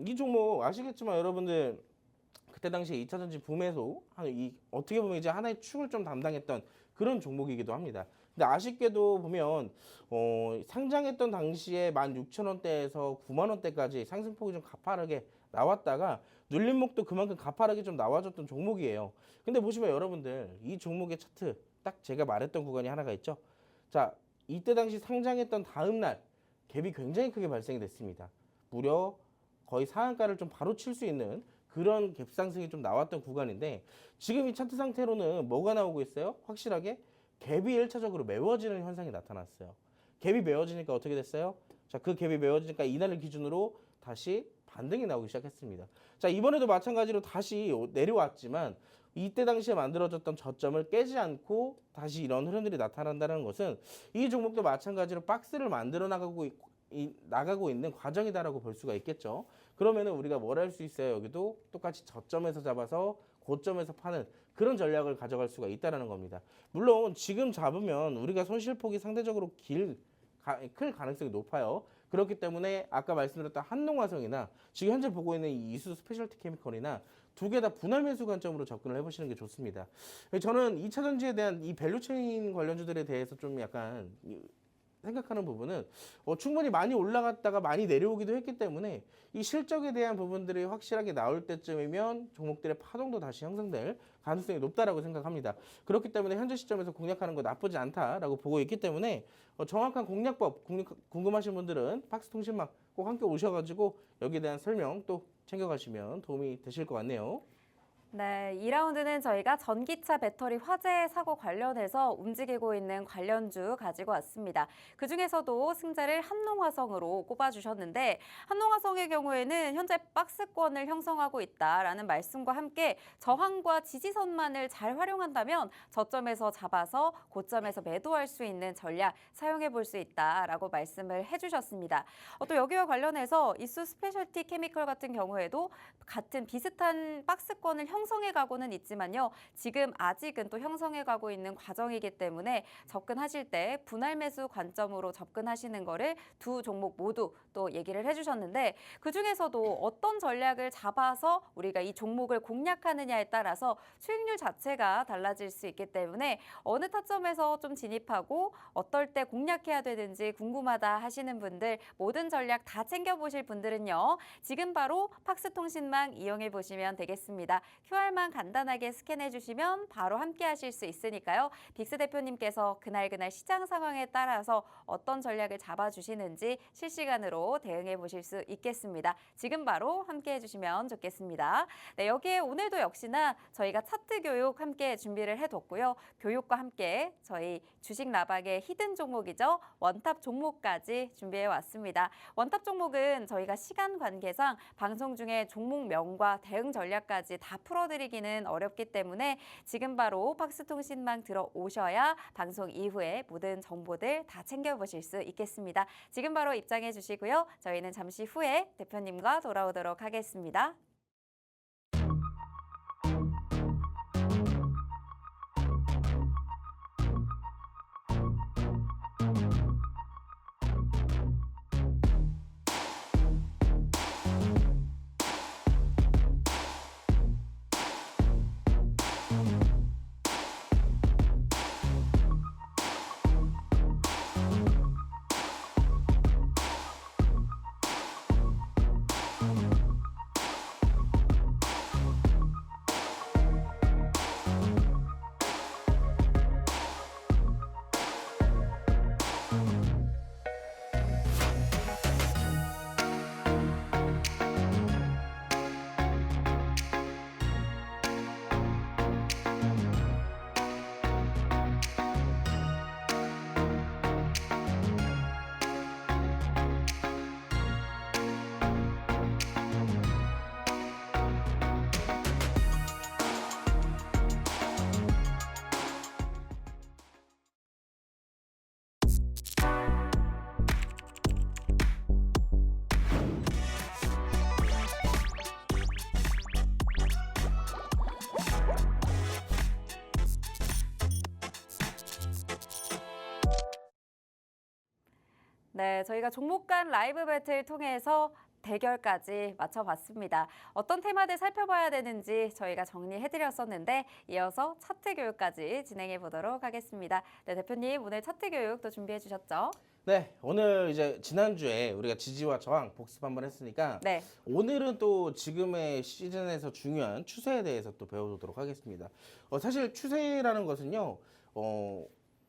이 종목 아시겠지만 여러분들 그때 당시에 2차 전지 붐에서 어떻게 보면 이제 하나의 축을 좀 담당했던 그런 종목이기도 합니다. 근데 아쉽게도 보면 상장했던 당시에 16,000원대에서 9만 원대까지 상승폭이 좀 가파르게 나왔다가 눌림목도 그만큼 가파르게 좀 나와줬던 종목이에요. 근데 보시면 여러분들 이 종목의 차트 딱 제가 말했던 구간이 하나가 있죠. 자, 이때 당시 상장했던 다음 날 갭이 굉장히 크게 발생이 됐습니다. 무려 거의 상한가를 좀 바로 칠 수 있는 그런 갭 상승이 좀 나왔던 구간인데 지금 이 차트 상태로는 뭐가 나오고 있어요? 확실하게 갭이 1차적으로 메워지는 현상이 나타났어요. 갭이 메워지니까 어떻게 됐어요? 자, 그 갭이 메워지니까 이날을 기준으로 다시 반등이 나오기 시작했습니다. 자, 이번에도 마찬가지로 다시 내려왔지만 이때 당시에 만들어졌던 저점을 깨지 않고 다시 이런 흐름들이 나타난다는 것은 이 종목도 마찬가지로 박스를 만들어 나가고 있는 과정이다라고 볼 수가 있겠죠. 그러면은 우리가 뭘 할 수 있어요? 여기도 똑같이 저점에서 잡아서 고점에서 파는 그런 전략을 가져갈 수가 있다는 겁니다. 물론 지금 잡으면 우리가 손실폭이 상대적으로 클 가능성이 높아요. 그렇기 때문에 아까 말씀드렸던 한농화성이나 지금 현재 보고 있는 이 이수 스페셜티 케미컬이나 두 개 다 분할 매수 관점으로 접근을 해보시는 게 좋습니다. 저는 2차 전지에 대한 이 밸류체인 관련주들에 대해서 좀 약간 생각하는 부분은 충분히 많이 올라갔다가 많이 내려오기도 했기 때문에 이 실적에 대한 부분들이 확실하게 나올 때쯤이면 종목들의 파동도 다시 형성될 가능성이 높다라고 생각합니다. 그렇기 때문에 현재 시점에서 공략하는 거 나쁘지 않다라고 보고 있기 때문에 정확한 공략법 궁금하신 분들은 박스통신망 꼭 함께 오셔가지고 여기에 대한 설명 또 챙겨가시면 도움이 되실 것 같네요. 네, 2라운드는 저희가 전기차 배터리 화재 사고 관련해서 움직이고 있는 관련주 가지고 왔습니다. 그중에서도 승자를 한농화성으로 꼽아주셨는데 한농화성의 경우에는 현재 박스권을 형성하고 있다라는 말씀과 함께 저항과 지지선만을 잘 활용한다면 저점에서 잡아서 고점에서 매도할 수 있는 전략 사용해 볼 수 있다라고 말씀을 해주셨습니다. 또 여기와 관련해서 이수 스페셜티 케미컬 같은 경우에도 같은 비슷한 박스권을 형성해 가고는 있지만요. 지금 아직은 또 형성해 가고 있는 과정이기 때문에 접근하실 때 분할 매수 관점으로 접근하시는 거를 두 종목 모두 또 얘기를 해주셨는데 그중에서도 어떤 전략을 잡아서 우리가 이 종목을 공략하느냐에 따라서 수익률 자체가 달라질 수 있기 때문에 어느 타점에서 좀 진입하고 어떨 때 공략해야 되는지 궁금하다 하시는 분들 모든 전략 다 챙겨보실 분들은요. 지금 바로 팍스통신망 이용해 보시면 되겠습니다. QR만 간단하게 스캔해 주시면 바로 함께 하실 수 있으니까요. 빅스 대표님께서 그날 시장 상황에 따라서 어떤 전략을 잡아주시는지 실시간으로 대응해 보실 수 있겠습니다. 지금 바로 함께 해주시면 좋겠습니다. 네, 여기에 오늘도 역시나 저희가 차트 교육 함께 준비를 해뒀고요. 교육과 함께 저희 주식 라방의 히든 종목이죠. 원탑 종목까지 준비해 왔습니다. 원탑 종목은 저희가 시간 관계상 방송 중에 종목명과 대응 전략까지 다 풀어드리기는 어렵기 때문에 지금 바로 팍스통신망 들어오셔야 방송 이후에 모든 정보들 다 챙겨보실 수 있겠습니다. 지금 바로 입장해 주시고요. 저희는 잠시 후에 대표님과 돌아오도록 하겠습니다. 네, 저희가 종목 간 라이브 배틀 통해서 대결까지 맞춰봤습니다. 어떤 테마들 살펴봐야 되는지 저희가 정리해드렸었는데 이어서 차트 교육까지 진행해 보도록 하겠습니다. 네, 대표님 오늘 차트 교육 또 준비해 주셨죠? 네, 오늘 이제 지난주에 우리가 지지와 저항 복습 한번 했으니까 네. 오늘은 또 지금의 시즌에서 중요한 추세에 대해서 또 배워보도록 하겠습니다. 사실 추세라는 것은요,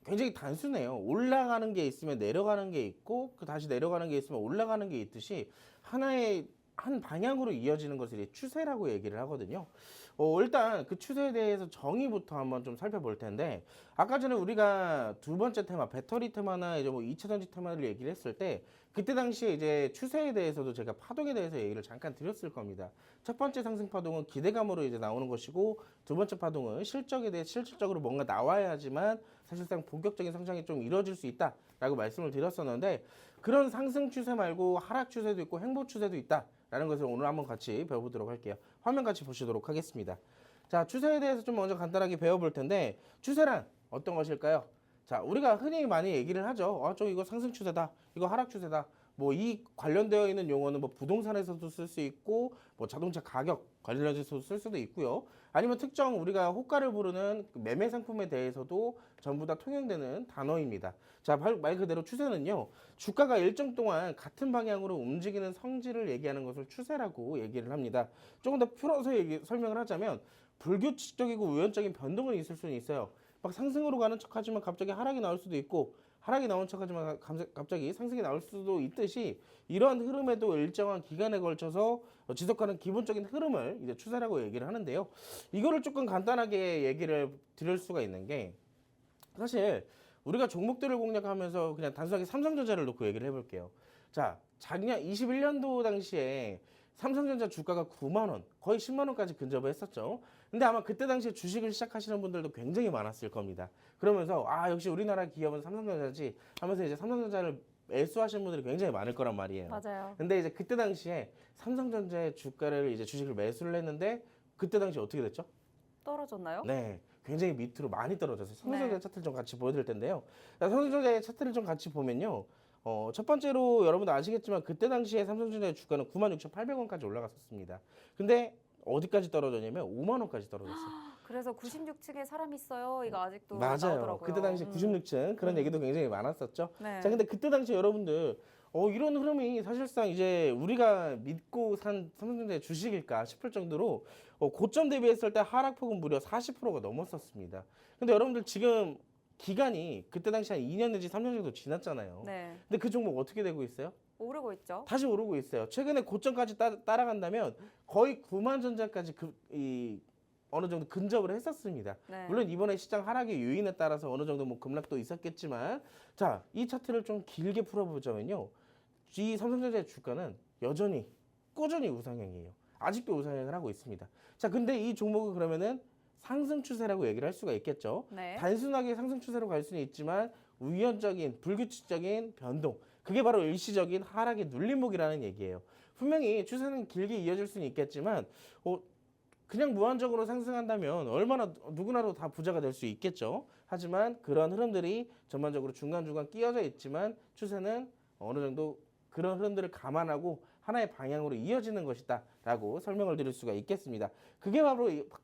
굉장히 단순해요. 올라가는 게 있으면 내려가는 게 있고, 그 다시 내려가는 게 있으면 올라가는 게 있듯이 한 방향으로 이어지는 것을 추세라고 얘기를 하거든요. 일단 그 추세에 대해서 정의부터 한번 좀 살펴볼 텐데 아까 전에 우리가 두 번째 테마 배터리 테마나 이제 뭐 2차 전지 테마를 얘기를 했을 때 그때 당시에 이제 추세에 대해서도 제가 파동에 대해서 얘기를 잠깐 드렸을 겁니다. 첫 번째 상승 파동은 기대감으로 이제 나오는 것이고 두 번째 파동은 실적에 대해 실질적으로 뭔가 나와야지만 사실상 본격적인 성장이 좀 이루어질 수 있다라고 말씀을 드렸었는데 그런 상승 추세 말고 하락 추세도 있고 행보 추세도 있다라는 것을 오늘 한번 같이 배워보도록 할게요. 화면 같이 보시도록 하겠습니다. 자, 추세에 대해서 좀 먼저 간단하게 배워볼 텐데 추세란 어떤 것일까요? 자, 우리가 흔히 많이 얘기를 하죠. 저 이거 상승 추세다. 이거 하락 추세다. 뭐 이 관련되어 있는 용어는 뭐 부동산에서도 쓸 수 있고 뭐 자동차 가격 관련해서 쓸 수도 있고요. 아니면 특정 우리가 호가를 부르는 매매 상품에 대해서도 전부 다 통용되는 단어입니다. 자, 말 그대로 추세는요. 주가가 일정 동안 같은 방향으로 움직이는 성질을 얘기하는 것을 추세라고 얘기를 합니다. 조금 더 풀어서 설명을 하자면 불규칙적이고 우연적인 변동은 있을 수는 있어요. 막 상승으로 가는 척하지만 갑자기 하락이 나올 수도 있고 하락이 나온 척하지만 갑자기 상승이 나올 수도 있듯이 이러한 흐름에도 일정한 기간에 걸쳐서 지속하는 기본적인 흐름을 이제 추세라고 얘기를 하는데요. 이거를 조금 간단하게 얘기를 드릴 수가 있는 게 사실 우리가 종목들을 공략하면서 그냥 단순하게 삼성전자를 놓고 얘기를 해볼게요. 자, 작년 21년도 당시에 삼성전자 주가가 9만 원, 거의 10만 원까지 근접을 했었죠. 근데 아마 그때 당시에 주식을 시작하시는 분들도 굉장히 많았을 겁니다. 그러면서 역시 우리나라 기업은 삼성전자지 하면서 이제 삼성전자를 매수하시는 분들이 굉장히 많을 거란 말이에요. 맞아요. 근데 이제 그때 당시에 삼성전자의 주가를 이제 주식을 매수를 했는데 그때 당시 어떻게 됐죠? 떨어졌나요? 네, 굉장히 밑으로 많이 떨어졌어요. 삼성전자 네. 차트를 좀 같이 보여드릴 텐데요. 자, 삼성전자의 차트를 좀 같이 보면요. 첫 번째로 여러분도 아시겠지만 그때 당시에 삼성전자의 주가는 96,800원까지 올라갔었습니다. 근데 어디까지 떨어졌냐면 5만 원까지 떨어졌어요. 그래서 96층에 사람 있어요. 이거 아직도 맞아요. 나오더라고요. 그때 당시 96층 그런 얘기도 굉장히 많았었죠. 네. 자, 근데 그때 당시 여러분들 이런 흐름이 사실상 이제 우리가 믿고 산 삼성전자의 주식일까 싶을 정도로 고점 대비했을 때 하락폭은 무려 40%가 넘었었습니다. 근데 여러분들 지금 기간이 그때 당시 한 2년 내지 3년 정도 지났잖아요. 네. 근데 그 종목 어떻게 되고 있어요? 오르고 있죠. 다시 오르고 있어요. 최근에 고점까지 따라간다면 거의 9만 전자까지 어느 정도 근접을 했었습니다. 네. 물론 이번에 시장 하락의 요인에 따라서 어느 정도 뭐 급락도 있었겠지만 자, 이 차트를 좀 길게 풀어보자면요. 이 삼성전자의 주가는 여전히 꾸준히 우상향이에요. 아직도 우상향을 하고 있습니다. 자, 근데 이 종목은 그러면은 상승 추세라고 얘기를 할 수가 있겠죠. 네. 단순하게 상승 추세로 갈 수는 있지만 우연적인 불규칙적인 변동, 그게 바로 일시적인 하락의 눌림목이라는 얘기예요. 분명히 추세는 길게 이어질 수는 있겠지만 그냥 무한적으로 상승한다면 얼마나 누구나도 다 부자가 될 수 있겠죠. 하지만 그런 흐름들이 전반적으로 중간중간 끼어져 있지만 추세는 어느 정도 그런 흐름들을 감안하고 하나의 방향으로 이어지는 것이다 라고 설명을 드릴 수가 있겠습니다. 그게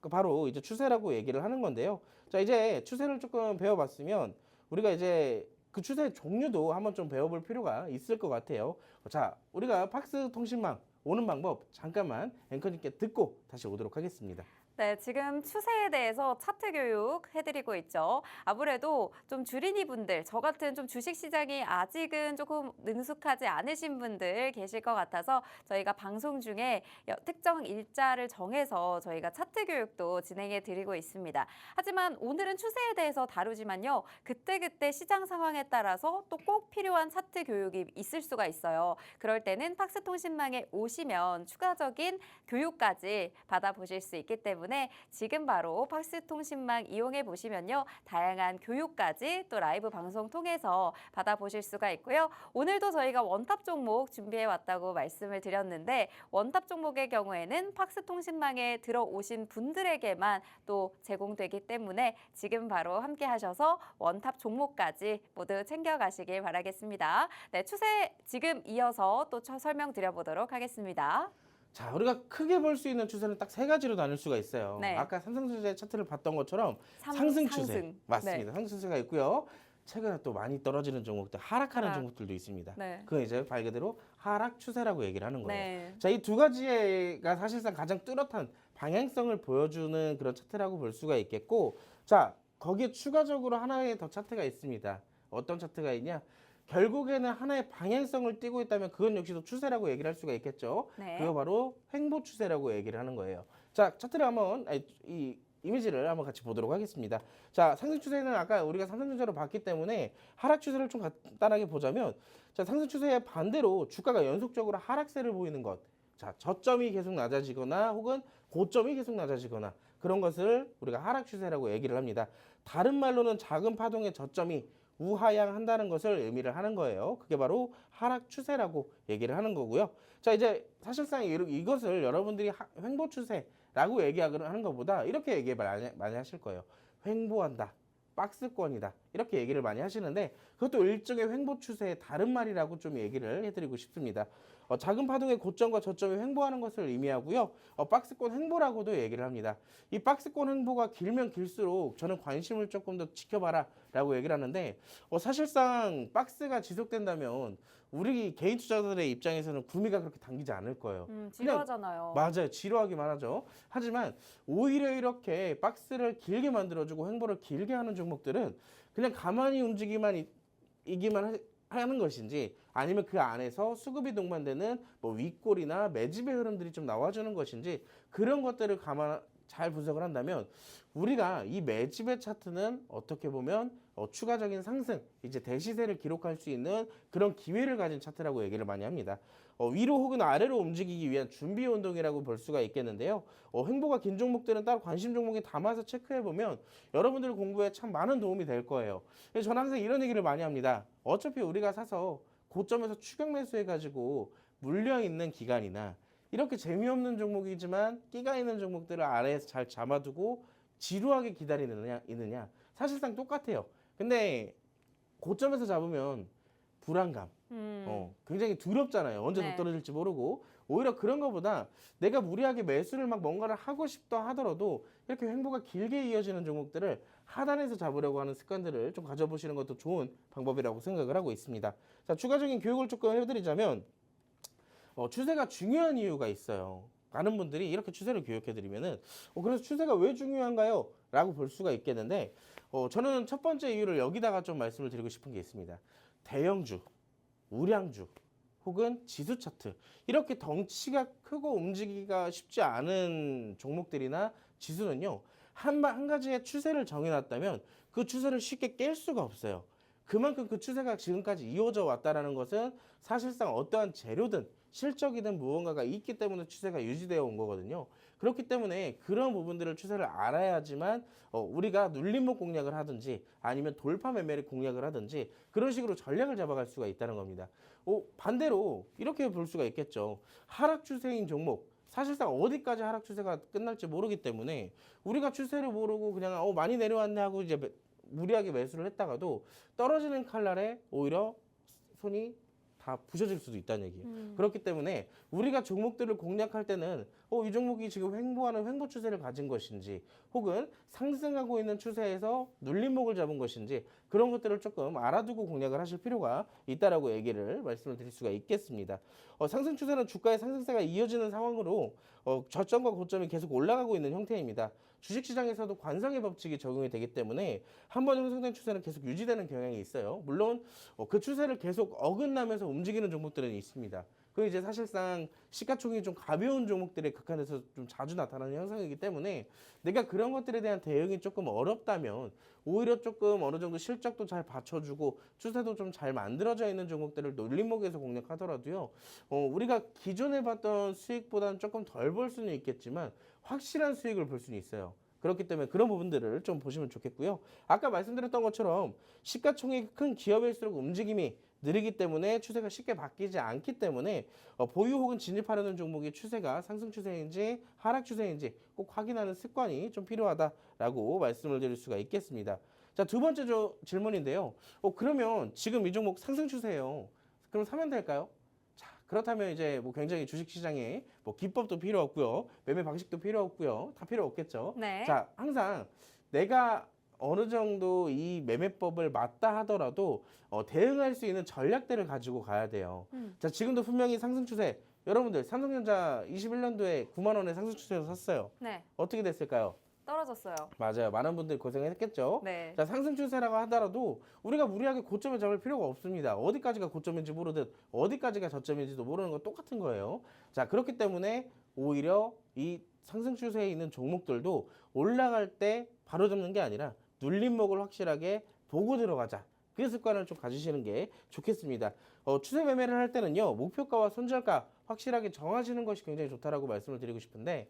바로 이제 추세라고 얘기를 하는 건데요. 자, 이제 추세를 조금 배워봤으면 우리가 이제 그 추세의 종류도 한번 좀 배워볼 필요가 있을 것 같아요. 자, 우리가 팍스 통신망 오는 방법 잠깐만 앵커님께 듣고 다시 오도록 하겠습니다. 네, 지금 추세에 대해서 차트 교육 해드리고 있죠. 아무래도 좀 주린이 분들, 저 같은 좀 주식 시장이 아직은 조금 능숙하지 않으신 분들 계실 것 같아서 저희가 방송 중에 특정 일자를 정해서 저희가 차트 교육도 진행해 드리고 있습니다. 하지만 오늘은 추세에 대해서 다루지만요. 그때그때 시장 상황에 따라서 또 꼭 필요한 차트 교육이 있을 수가 있어요. 그럴 때는 팍스통신망에 오시면 추가적인 교육까지 받아보실 수 있기 때문에 지금 바로 팍스통신망 이용해 보시면요. 다양한 교육까지 또 라이브 방송 통해서 받아보실 수가 있고요. 오늘도 저희가 원탑 종목 준비해 왔다고 말씀을 드렸는데 원탑 종목의 경우에는 팍스통신망에 들어오신 분들에게만 또 제공되기 때문에 지금 바로 함께 하셔서 원탑 종목까지 모두 챙겨가시길 바라겠습니다. 네, 추세 지금 이어서 또 설명드려보도록 하겠습니다. 자, 우리가 크게 볼 수 있는 추세는 딱 세 가지로 나눌 수가 있어요. 네. 아까 삼성전자의 차트를 봤던 것처럼 상승 추세 맞습니다. 상승 추세가 있고요. 최근에 또 많이 떨어지는 종목들, 하락하는 종목들도 있습니다. 네. 그건 이제 말 그대로 하락 추세라고 얘기를 하는 거예요. 네. 자, 이 두 가지가 사실상 가장 뚜렷한 방향성을 보여주는 그런 차트라고 볼 수가 있겠고, 자, 거기에 추가적으로 하나의 더 차트가 있습니다. 어떤 차트가 있냐? 결국에는 하나의 방향성을 띠고 있다면 그건 역시도 추세라고 얘기를 할 수가 있겠죠. 네. 그거 바로 횡보 추세라고 얘기를 하는 거예요. 자, 차트를 한번 이 이미지를 한번 같이 보도록 하겠습니다. 자, 상승 추세는 아까 우리가 삼성전자로 봤기 때문에 하락 추세를 좀 간단하게 보자면, 자, 상승 추세의 반대로 주가가 연속적으로 하락세를 보이는 것. 자, 저점이 계속 낮아지거나 혹은 고점이 계속 낮아지거나 그런 것을 우리가 하락 추세라고 얘기를 합니다. 다른 말로는 작은 파동의 저점이 우하향한다는 것을 의미를 하는 거예요. 그게 바로 하락 추세라고 얘기를 하는 거고요. 자, 이제 사실상 이것을 여러분들이 횡보 추세라고 얘기하는 것보다 이렇게 얘기 많이 하실 거예요. 횡보한다, 박스권이다, 이렇게 얘기를 많이 하시는데 그것도 일종의 횡보 추세의 다른 말이라고 좀 얘기를 해드리고 싶습니다. 작은 파동의 고점과 저점이 횡보하는 것을 의미하고요. 박스권 횡보라고도 얘기를 합니다. 이 박스권 횡보가 길면 길수록 저는 관심을 조금 더 지켜봐라 라고 얘기를 하는데, 사실상 박스가 지속된다면 우리 개인 투자자들의 입장에서는 구미가 그렇게 당기지 않을 거예요. 지루하잖아요. 맞아요. 지루하기만 하죠. 하지만 오히려 이렇게 박스를 길게 만들어주고 횡보를 길게 하는 종목들은 그냥 가만히 움직이기만 하는 것인지, 아니면 그 안에서 수급이 동반되는 뭐 윗골이나 매집의 흐름들이 좀 나와주는 것인지, 그런 것들을 잘 분석을 한다면 우리가 이 매집의 차트는 어떻게 보면 추가적인 상승, 이제 대시세를 기록할 수 있는 그런 기회를 가진 차트라고 얘기를 많이 합니다. 위로 혹은 아래로 움직이기 위한 준비 운동이라고 볼 수가 있겠는데요. 횡보가 긴 종목들은 따로 관심 종목에 담아서 체크해 보면 여러분들 공부에 참 많은 도움이 될 거예요. 그래서 저는 항상 이런 얘기를 많이 합니다. 어차피 우리가 사서 고점에서 추격 매수해 가지고 물려 있는 기간이나 이렇게 재미없는 종목이지만 끼가 있는 종목들을 아래에서 잘 잡아두고 지루하게 기다리느냐 사실상 똑같아요. 근데 고점에서 잡으면 불안감, 굉장히 두렵잖아요. 언제 더 떨어질지 모르고. 오히려 그런 것보다 내가 무리하게 매수를 막 뭔가를 하고 싶다 하더라도 이렇게 횡보가 길게 이어지는 종목들을 하단에서 잡으려고 하는 습관들을 좀 가져보시는 것도 좋은 방법이라고 생각을 하고 있습니다. 자, 추가적인 교육을 조금 해드리자면, 추세가 중요한 이유가 있어요. 많은 분들이 이렇게 추세를 교육해드리면은 그래서 추세가 왜 중요한가요? 라고 볼 수가 있겠는데, 저는 첫 번째 이유를 여기다가 좀 말씀을 드리고 싶은 게 있습니다. 대형주, 우량주, 혹은 지수 차트, 이렇게 덩치가 크고 움직이기가 쉽지 않은 종목들이나 지수는요, 한 가지의 추세를 정해놨다면 그 추세를 쉽게 깰 수가 없어요. 그만큼 그 추세가 지금까지 이어져 왔다는 것은 사실상 어떠한 재료든 실적이든 무언가가 있기 때문에 추세가 유지되어 온 거거든요. 그렇기 때문에 그런 부분들을 추세를 알아야지만 우리가 눌림목 공략을 하든지 아니면 돌파 매매를 공략을 하든지 그런 식으로 전략을 잡아갈 수가 있다는 겁니다. 반대로 이렇게 볼 수가 있겠죠. 하락 추세인 종목, 사실상 어디까지 하락 추세가 끝날지 모르기 때문에 우리가 추세를 모르고 그냥 많이 내려왔네 하고 이제 무리하게 매수를 했다가도 떨어지는 칼날에 오히려 손이 다 부셔질 수도 있다는 얘기예요. 그렇기 때문에 우리가 종목들을 공략할 때는 이 종목이 지금 횡보하는 횡보 추세를 가진 것인지 혹은 상승하고 있는 추세에서 눌림목을 잡은 것인지 그런 것들을 조금 알아두고 공략을 하실 필요가 있다라고 얘기를 말씀을 드릴 수가 있겠습니다. 상승 추세는 주가의 상승세가 이어지는 상황으로 저점과 고점이 계속 올라가고 있는 형태입니다. 주식시장에서도 관성의 법칙이 적용이 되기 때문에 한 번 형성된 추세는 계속 유지되는 경향이 있어요. 물론 그 추세를 계속 어긋나면서 움직이는 종목들은 있습니다. 그 이제 사실상 시가총액이 좀 가벼운 종목들에 극한해서 좀 자주 나타나는 현상이기 때문에 내가 그런 것들에 대한 대응이 조금 어렵다면 오히려 조금 어느 정도 실적도 잘 받쳐주고 추세도 좀 잘 만들어져 있는 종목들을 눌림목에서 공략하더라도요, 우리가 기존에 봤던 수익보다는 조금 덜 볼 수는 있겠지만 확실한 수익을 볼 수는 있어요. 그렇기 때문에 그런 부분들을 좀 보시면 좋겠고요. 아까 말씀드렸던 것처럼 시가총액이 큰 기업일수록 움직임이 느리기 때문에 추세가 쉽게 바뀌지 않기 때문에 보유 혹은 진입하려는 종목의 추세가 상승 추세인지 하락 추세인지 꼭 확인하는 습관이 좀 필요하다라고 말씀을 드릴 수가 있겠습니다. 자, 두 번째 질문인데요. 그러면 지금 이 종목 상승 추세예요. 그럼 사면 될까요? 자, 그렇다면 이제 굉장히 주식시장에 기법도 필요 없고요. 매매 방식도 필요 없고요. 다 필요 없겠죠. 네. 자, 항상 내가 어느 정도 이 매매법을 맞다 하더라도 대응할 수 있는 전략들을 가지고 가야 돼요. 자, 지금도 분명히 상승 추세. 여러분들 삼성전자 21년도에 9만 원에 상승 추세로 샀어요. 네. 어떻게 됐을까요? 떨어졌어요. 맞아요. 많은 분들이 고생했겠죠. 네. 자, 상승 추세라고 하더라도 우리가 무리하게 고점을 잡을 필요가 없습니다. 어디까지가 고점인지 모르듯 어디까지가 저점인지도 모르는 건 똑같은 거예요. 자, 그렇기 때문에 오히려 이 상승 추세에 있는 종목들도 올라갈 때 바로 잡는 게 아니라 눌림목을 확실하게 보고 들어가자. 그 습관을 좀 가지시는 게 좋겠습니다. 추세 매매를 할 때는요, 목표가와 손절가 확실하게 정하시는 것이 굉장히 좋다라고 말씀을 드리고 싶은데,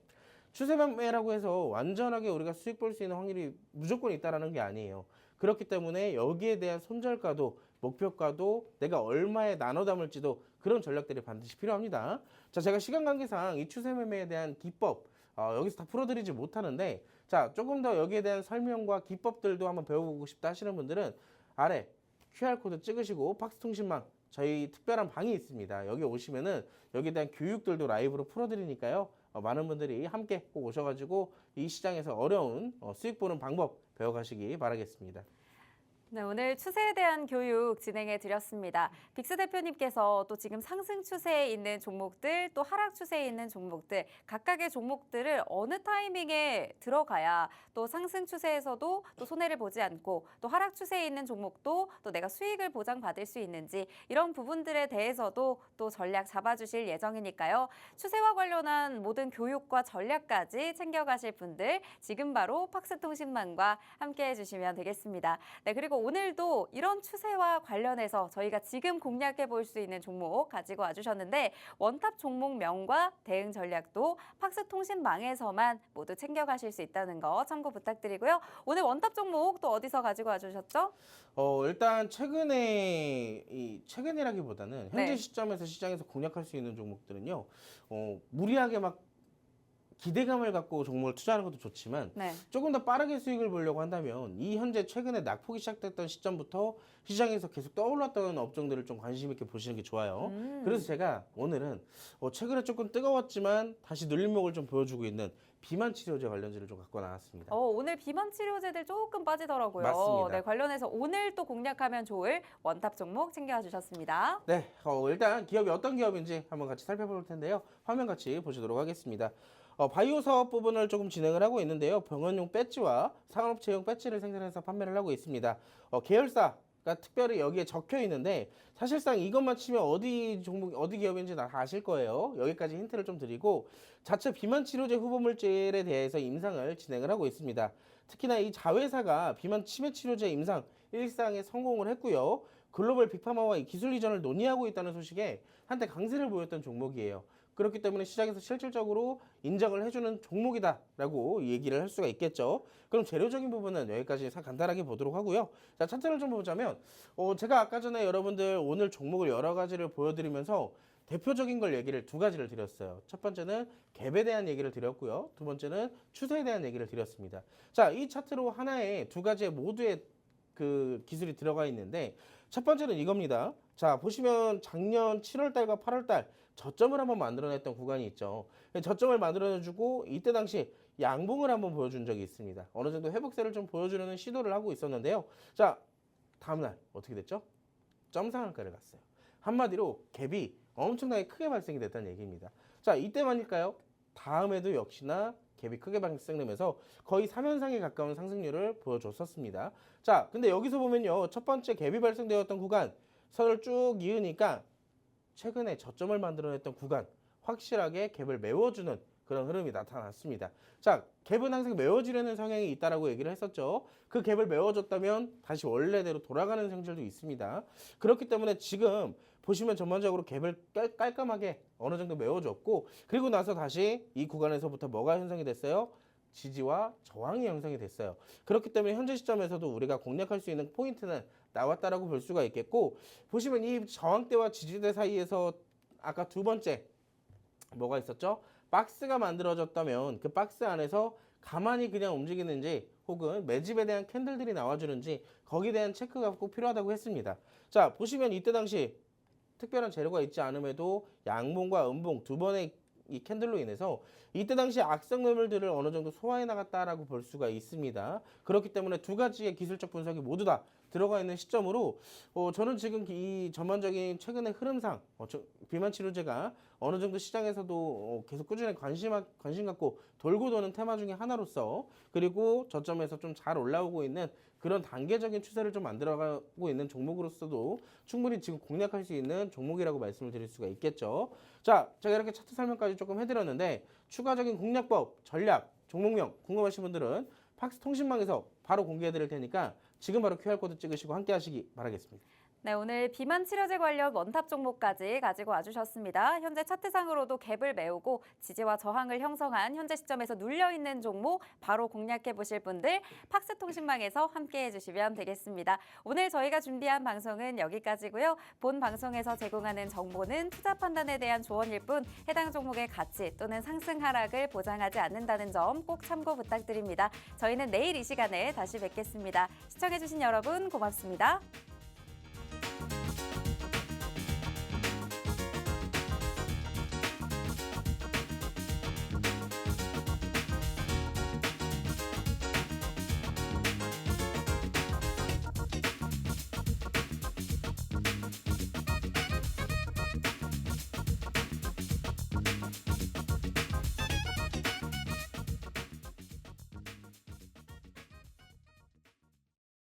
추세 매매라고 해서 완전하게 우리가 수익 볼 수 있는 확률이 무조건 있다라는 게 아니에요. 그렇기 때문에 여기에 대한 손절가도 목표가도 내가 얼마에 나눠 담을지도 그런 전략들이 반드시 필요합니다. 자, 제가 시간 관계상 이 추세 매매에 대한 기법 여기서 다 풀어드리지 못하는데, 자, 조금 더 여기에 대한 설명과 기법들도 한번 배워보고 싶다 하시는 분들은 아래 QR코드 찍으시고 팍스통신망 저희 특별한 방이 있습니다. 여기 오시면은 여기에 대한 교육들도 라이브로 풀어드리니까요. 많은 분들이 함께 꼭 오셔가지고 이 시장에서 어려운 수익 보는 방법 배워가시기 바라겠습니다. 네, 오늘 추세에 대한 교육 진행해 드렸습니다. 빅스 대표님께서 또 지금 상승 추세에 있는 종목들, 또 하락 추세에 있는 종목들, 각각의 종목들을 어느 타이밍에 들어가야 또 상승 추세에서도 또 손해를 보지 않고 또 하락 추세에 있는 종목도 또 내가 수익을 보장받을 수 있는지 이런 부분들에 대해서도 또 전략 잡아주실 예정이니까요. 추세와 관련한 모든 교육과 전략까지 챙겨가실 분들 지금 바로 팍스통신망과 함께 해주시면 되겠습니다. 네, 그리고 오늘도 이런 추세와 관련해서 저희가 지금 공략해 볼 수 있는 종목 가지고 와주셨는데 원탑 종목명과 대응 전략도 팍스통신망에서만 모두 챙겨가실 수 있다는 거 참고 부탁드리고요. 오늘 원탑 종목 또 어디서 가지고 와주셨죠? 일단 최근이라기보다는 현재 네. 시점에서 시장에서 공략할 수 있는 종목들은요, 무리하게 막 기대감을 갖고 종목을 투자하는 것도 좋지만 네. 조금 더 빠르게 수익을 보려고 한다면 이 현재 최근에 낙폭이 시작됐던 시점부터 시장에서 계속 떠올랐던 업종들을 좀 관심 있게 보시는 게 좋아요. 그래서 제가 오늘은 최근에 조금 뜨거웠지만 다시 눌림목을 좀 보여주고 있는 비만 치료제 관련주를 좀 갖고 나왔습니다. 오늘 비만 치료제들 조금 빠지더라고요. 맞습니다. 네, 관련해서 오늘 또 공략하면 좋을 원탑 종목 챙겨와 주셨습니다. 네, 일단 기업이 어떤 기업인지 한번 같이 살펴볼 텐데요. 화면 같이 보시도록 하겠습니다. 바이오 사업 부분을 조금 진행을 하고 있는데요. 병원용 배지와 상업체용 배지를 생산해서 판매를 하고 있습니다. 계열사가 특별히 여기에 적혀 있는데 사실상 이것만 치면 어디 종목, 어디 기업인지 다 아실 거예요. 여기까지 힌트를 좀 드리고 자체 비만 치료제 후보 물질에 대해서 임상을 진행을 하고 있습니다. 특히나 이 자회사가 비만 치매 치료제 임상 1상에 성공을 했고요. 글로벌 빅파마와 기술 이전을 논의하고 있다는 소식에 한때 강세를 보였던 종목이에요. 그렇기 때문에 시장에서 실질적으로 인정을 해주는 종목이다라고 얘기를 할 수가 있겠죠. 그럼 재료적인 부분은 여기까지 간단하게 보도록 하고요. 자, 차트를 좀 보자면 제가 아까 전에 여러분들 오늘 종목을 여러 가지를 보여드리면서 대표적인 걸 얘기를 두 가지를 드렸어요. 첫 번째는 갭에 대한 얘기를 드렸고요. 두 번째는 추세에 대한 얘기를 드렸습니다. 자, 이 차트로 하나의 두 가지의 모두의 그 기술이 들어가 있는데 첫 번째는 이겁니다. 자, 보시면 작년 7월달과 8월달 저점을 한번 만들어냈던 구간이 있죠. 저점을 만들어내주고 이때 당시 양봉을 한번 보여준 적이 있습니다. 어느 정도 회복세를 좀 보여주려는 시도를 하고 있었는데요. 자, 다음날 어떻게 됐죠? 점상한가를 갔어요. 한마디로 갭이 엄청나게 크게 발생이 됐다는 얘기입니다. 자, 이때만일까요? 다음에도 역시나 갭이 크게 발생되면서 거의 3연상에 가까운 상승률을 보여줬었습니다. 자, 근데 여기서 보면요. 첫 번째 갭이 발생되었던 구간 선을 쭉 이으니까 최근에 저점을 만들어냈던 구간 확실하게 갭을 메워주는 그런 흐름이 나타났습니다. 자, 갭은 항상 메워지려는 성향이 있다라고 얘기를 했었죠. 그 갭을 메워줬다면 다시 원래대로 돌아가는 성질도 있습니다. 그렇기 때문에 지금 보시면 전반적으로 갭을 깔끔하게 어느 정도 메워줬고 그리고 나서 다시 이 구간에서부터 뭐가 형성이 됐어요? 지지와 저항이 형성이 됐어요. 그렇기 때문에 현재 시점에서도 우리가 공략할 수 있는 포인트는 나왔다라고 볼 수가 있겠고 보시면 이 저항대와 지지대 사이에서 아까 두 번째 뭐가 있었죠? 박스가 만들어졌다면 그 박스 안에서 가만히 그냥 움직이는지 혹은 매집에 대한 캔들들이 나와주는지 거기에 대한 체크가 꼭 필요하다고 했습니다. 자, 보시면 이때 당시 특별한 재료가 있지 않음에도 양봉과 음봉 두 번의 이 캔들로 인해서 이때 당시 악성 매물들을 어느 정도 소화해 나갔다라고 볼 수가 있습니다. 그렇기 때문에 두 가지의 기술적 분석이 모두 다 들어가 있는 시점으로 저는 지금 이 전반적인 최근의 흐름상 비만 치료제가 어느 정도 시장에서도 계속 꾸준히 관심 갖고 돌고 도는 테마 중에 하나로서 그리고 저점에서 좀 잘 올라오고 있는 그런 단계적인 추세를 좀 만들어가고 있는 종목으로서도 충분히 지금 공략할 수 있는 종목이라고 말씀을 드릴 수가 있겠죠. 자, 제가 이렇게 차트 설명까지 조금 해드렸는데 추가적인 공략법, 전략, 종목명 궁금하신 분들은 팍스 통신망에서 바로 공개해 드릴 테니까 지금 바로 QR코드 찍으시고 함께 하시기 바라겠습니다. 네, 오늘 비만 치료제 관련 원탑 종목까지 가지고 와주셨습니다. 현재 차트상으로도 갭을 메우고 지지와 저항을 형성한 현재 시점에서 눌려있는 종목 바로 공략해 보실 분들 팍스 통신망에서 함께 해주시면 되겠습니다. 오늘 저희가 준비한 방송은 여기까지고요. 본 방송에서 제공하는 정보는 투자 판단에 대한 조언일 뿐 해당 종목의 가치 또는 상승 하락을 보장하지 않는다는 점 꼭 참고 부탁드립니다. 저희는 내일 이 시간에 다시 뵙겠습니다. 시청해주신 여러분 고맙습니다.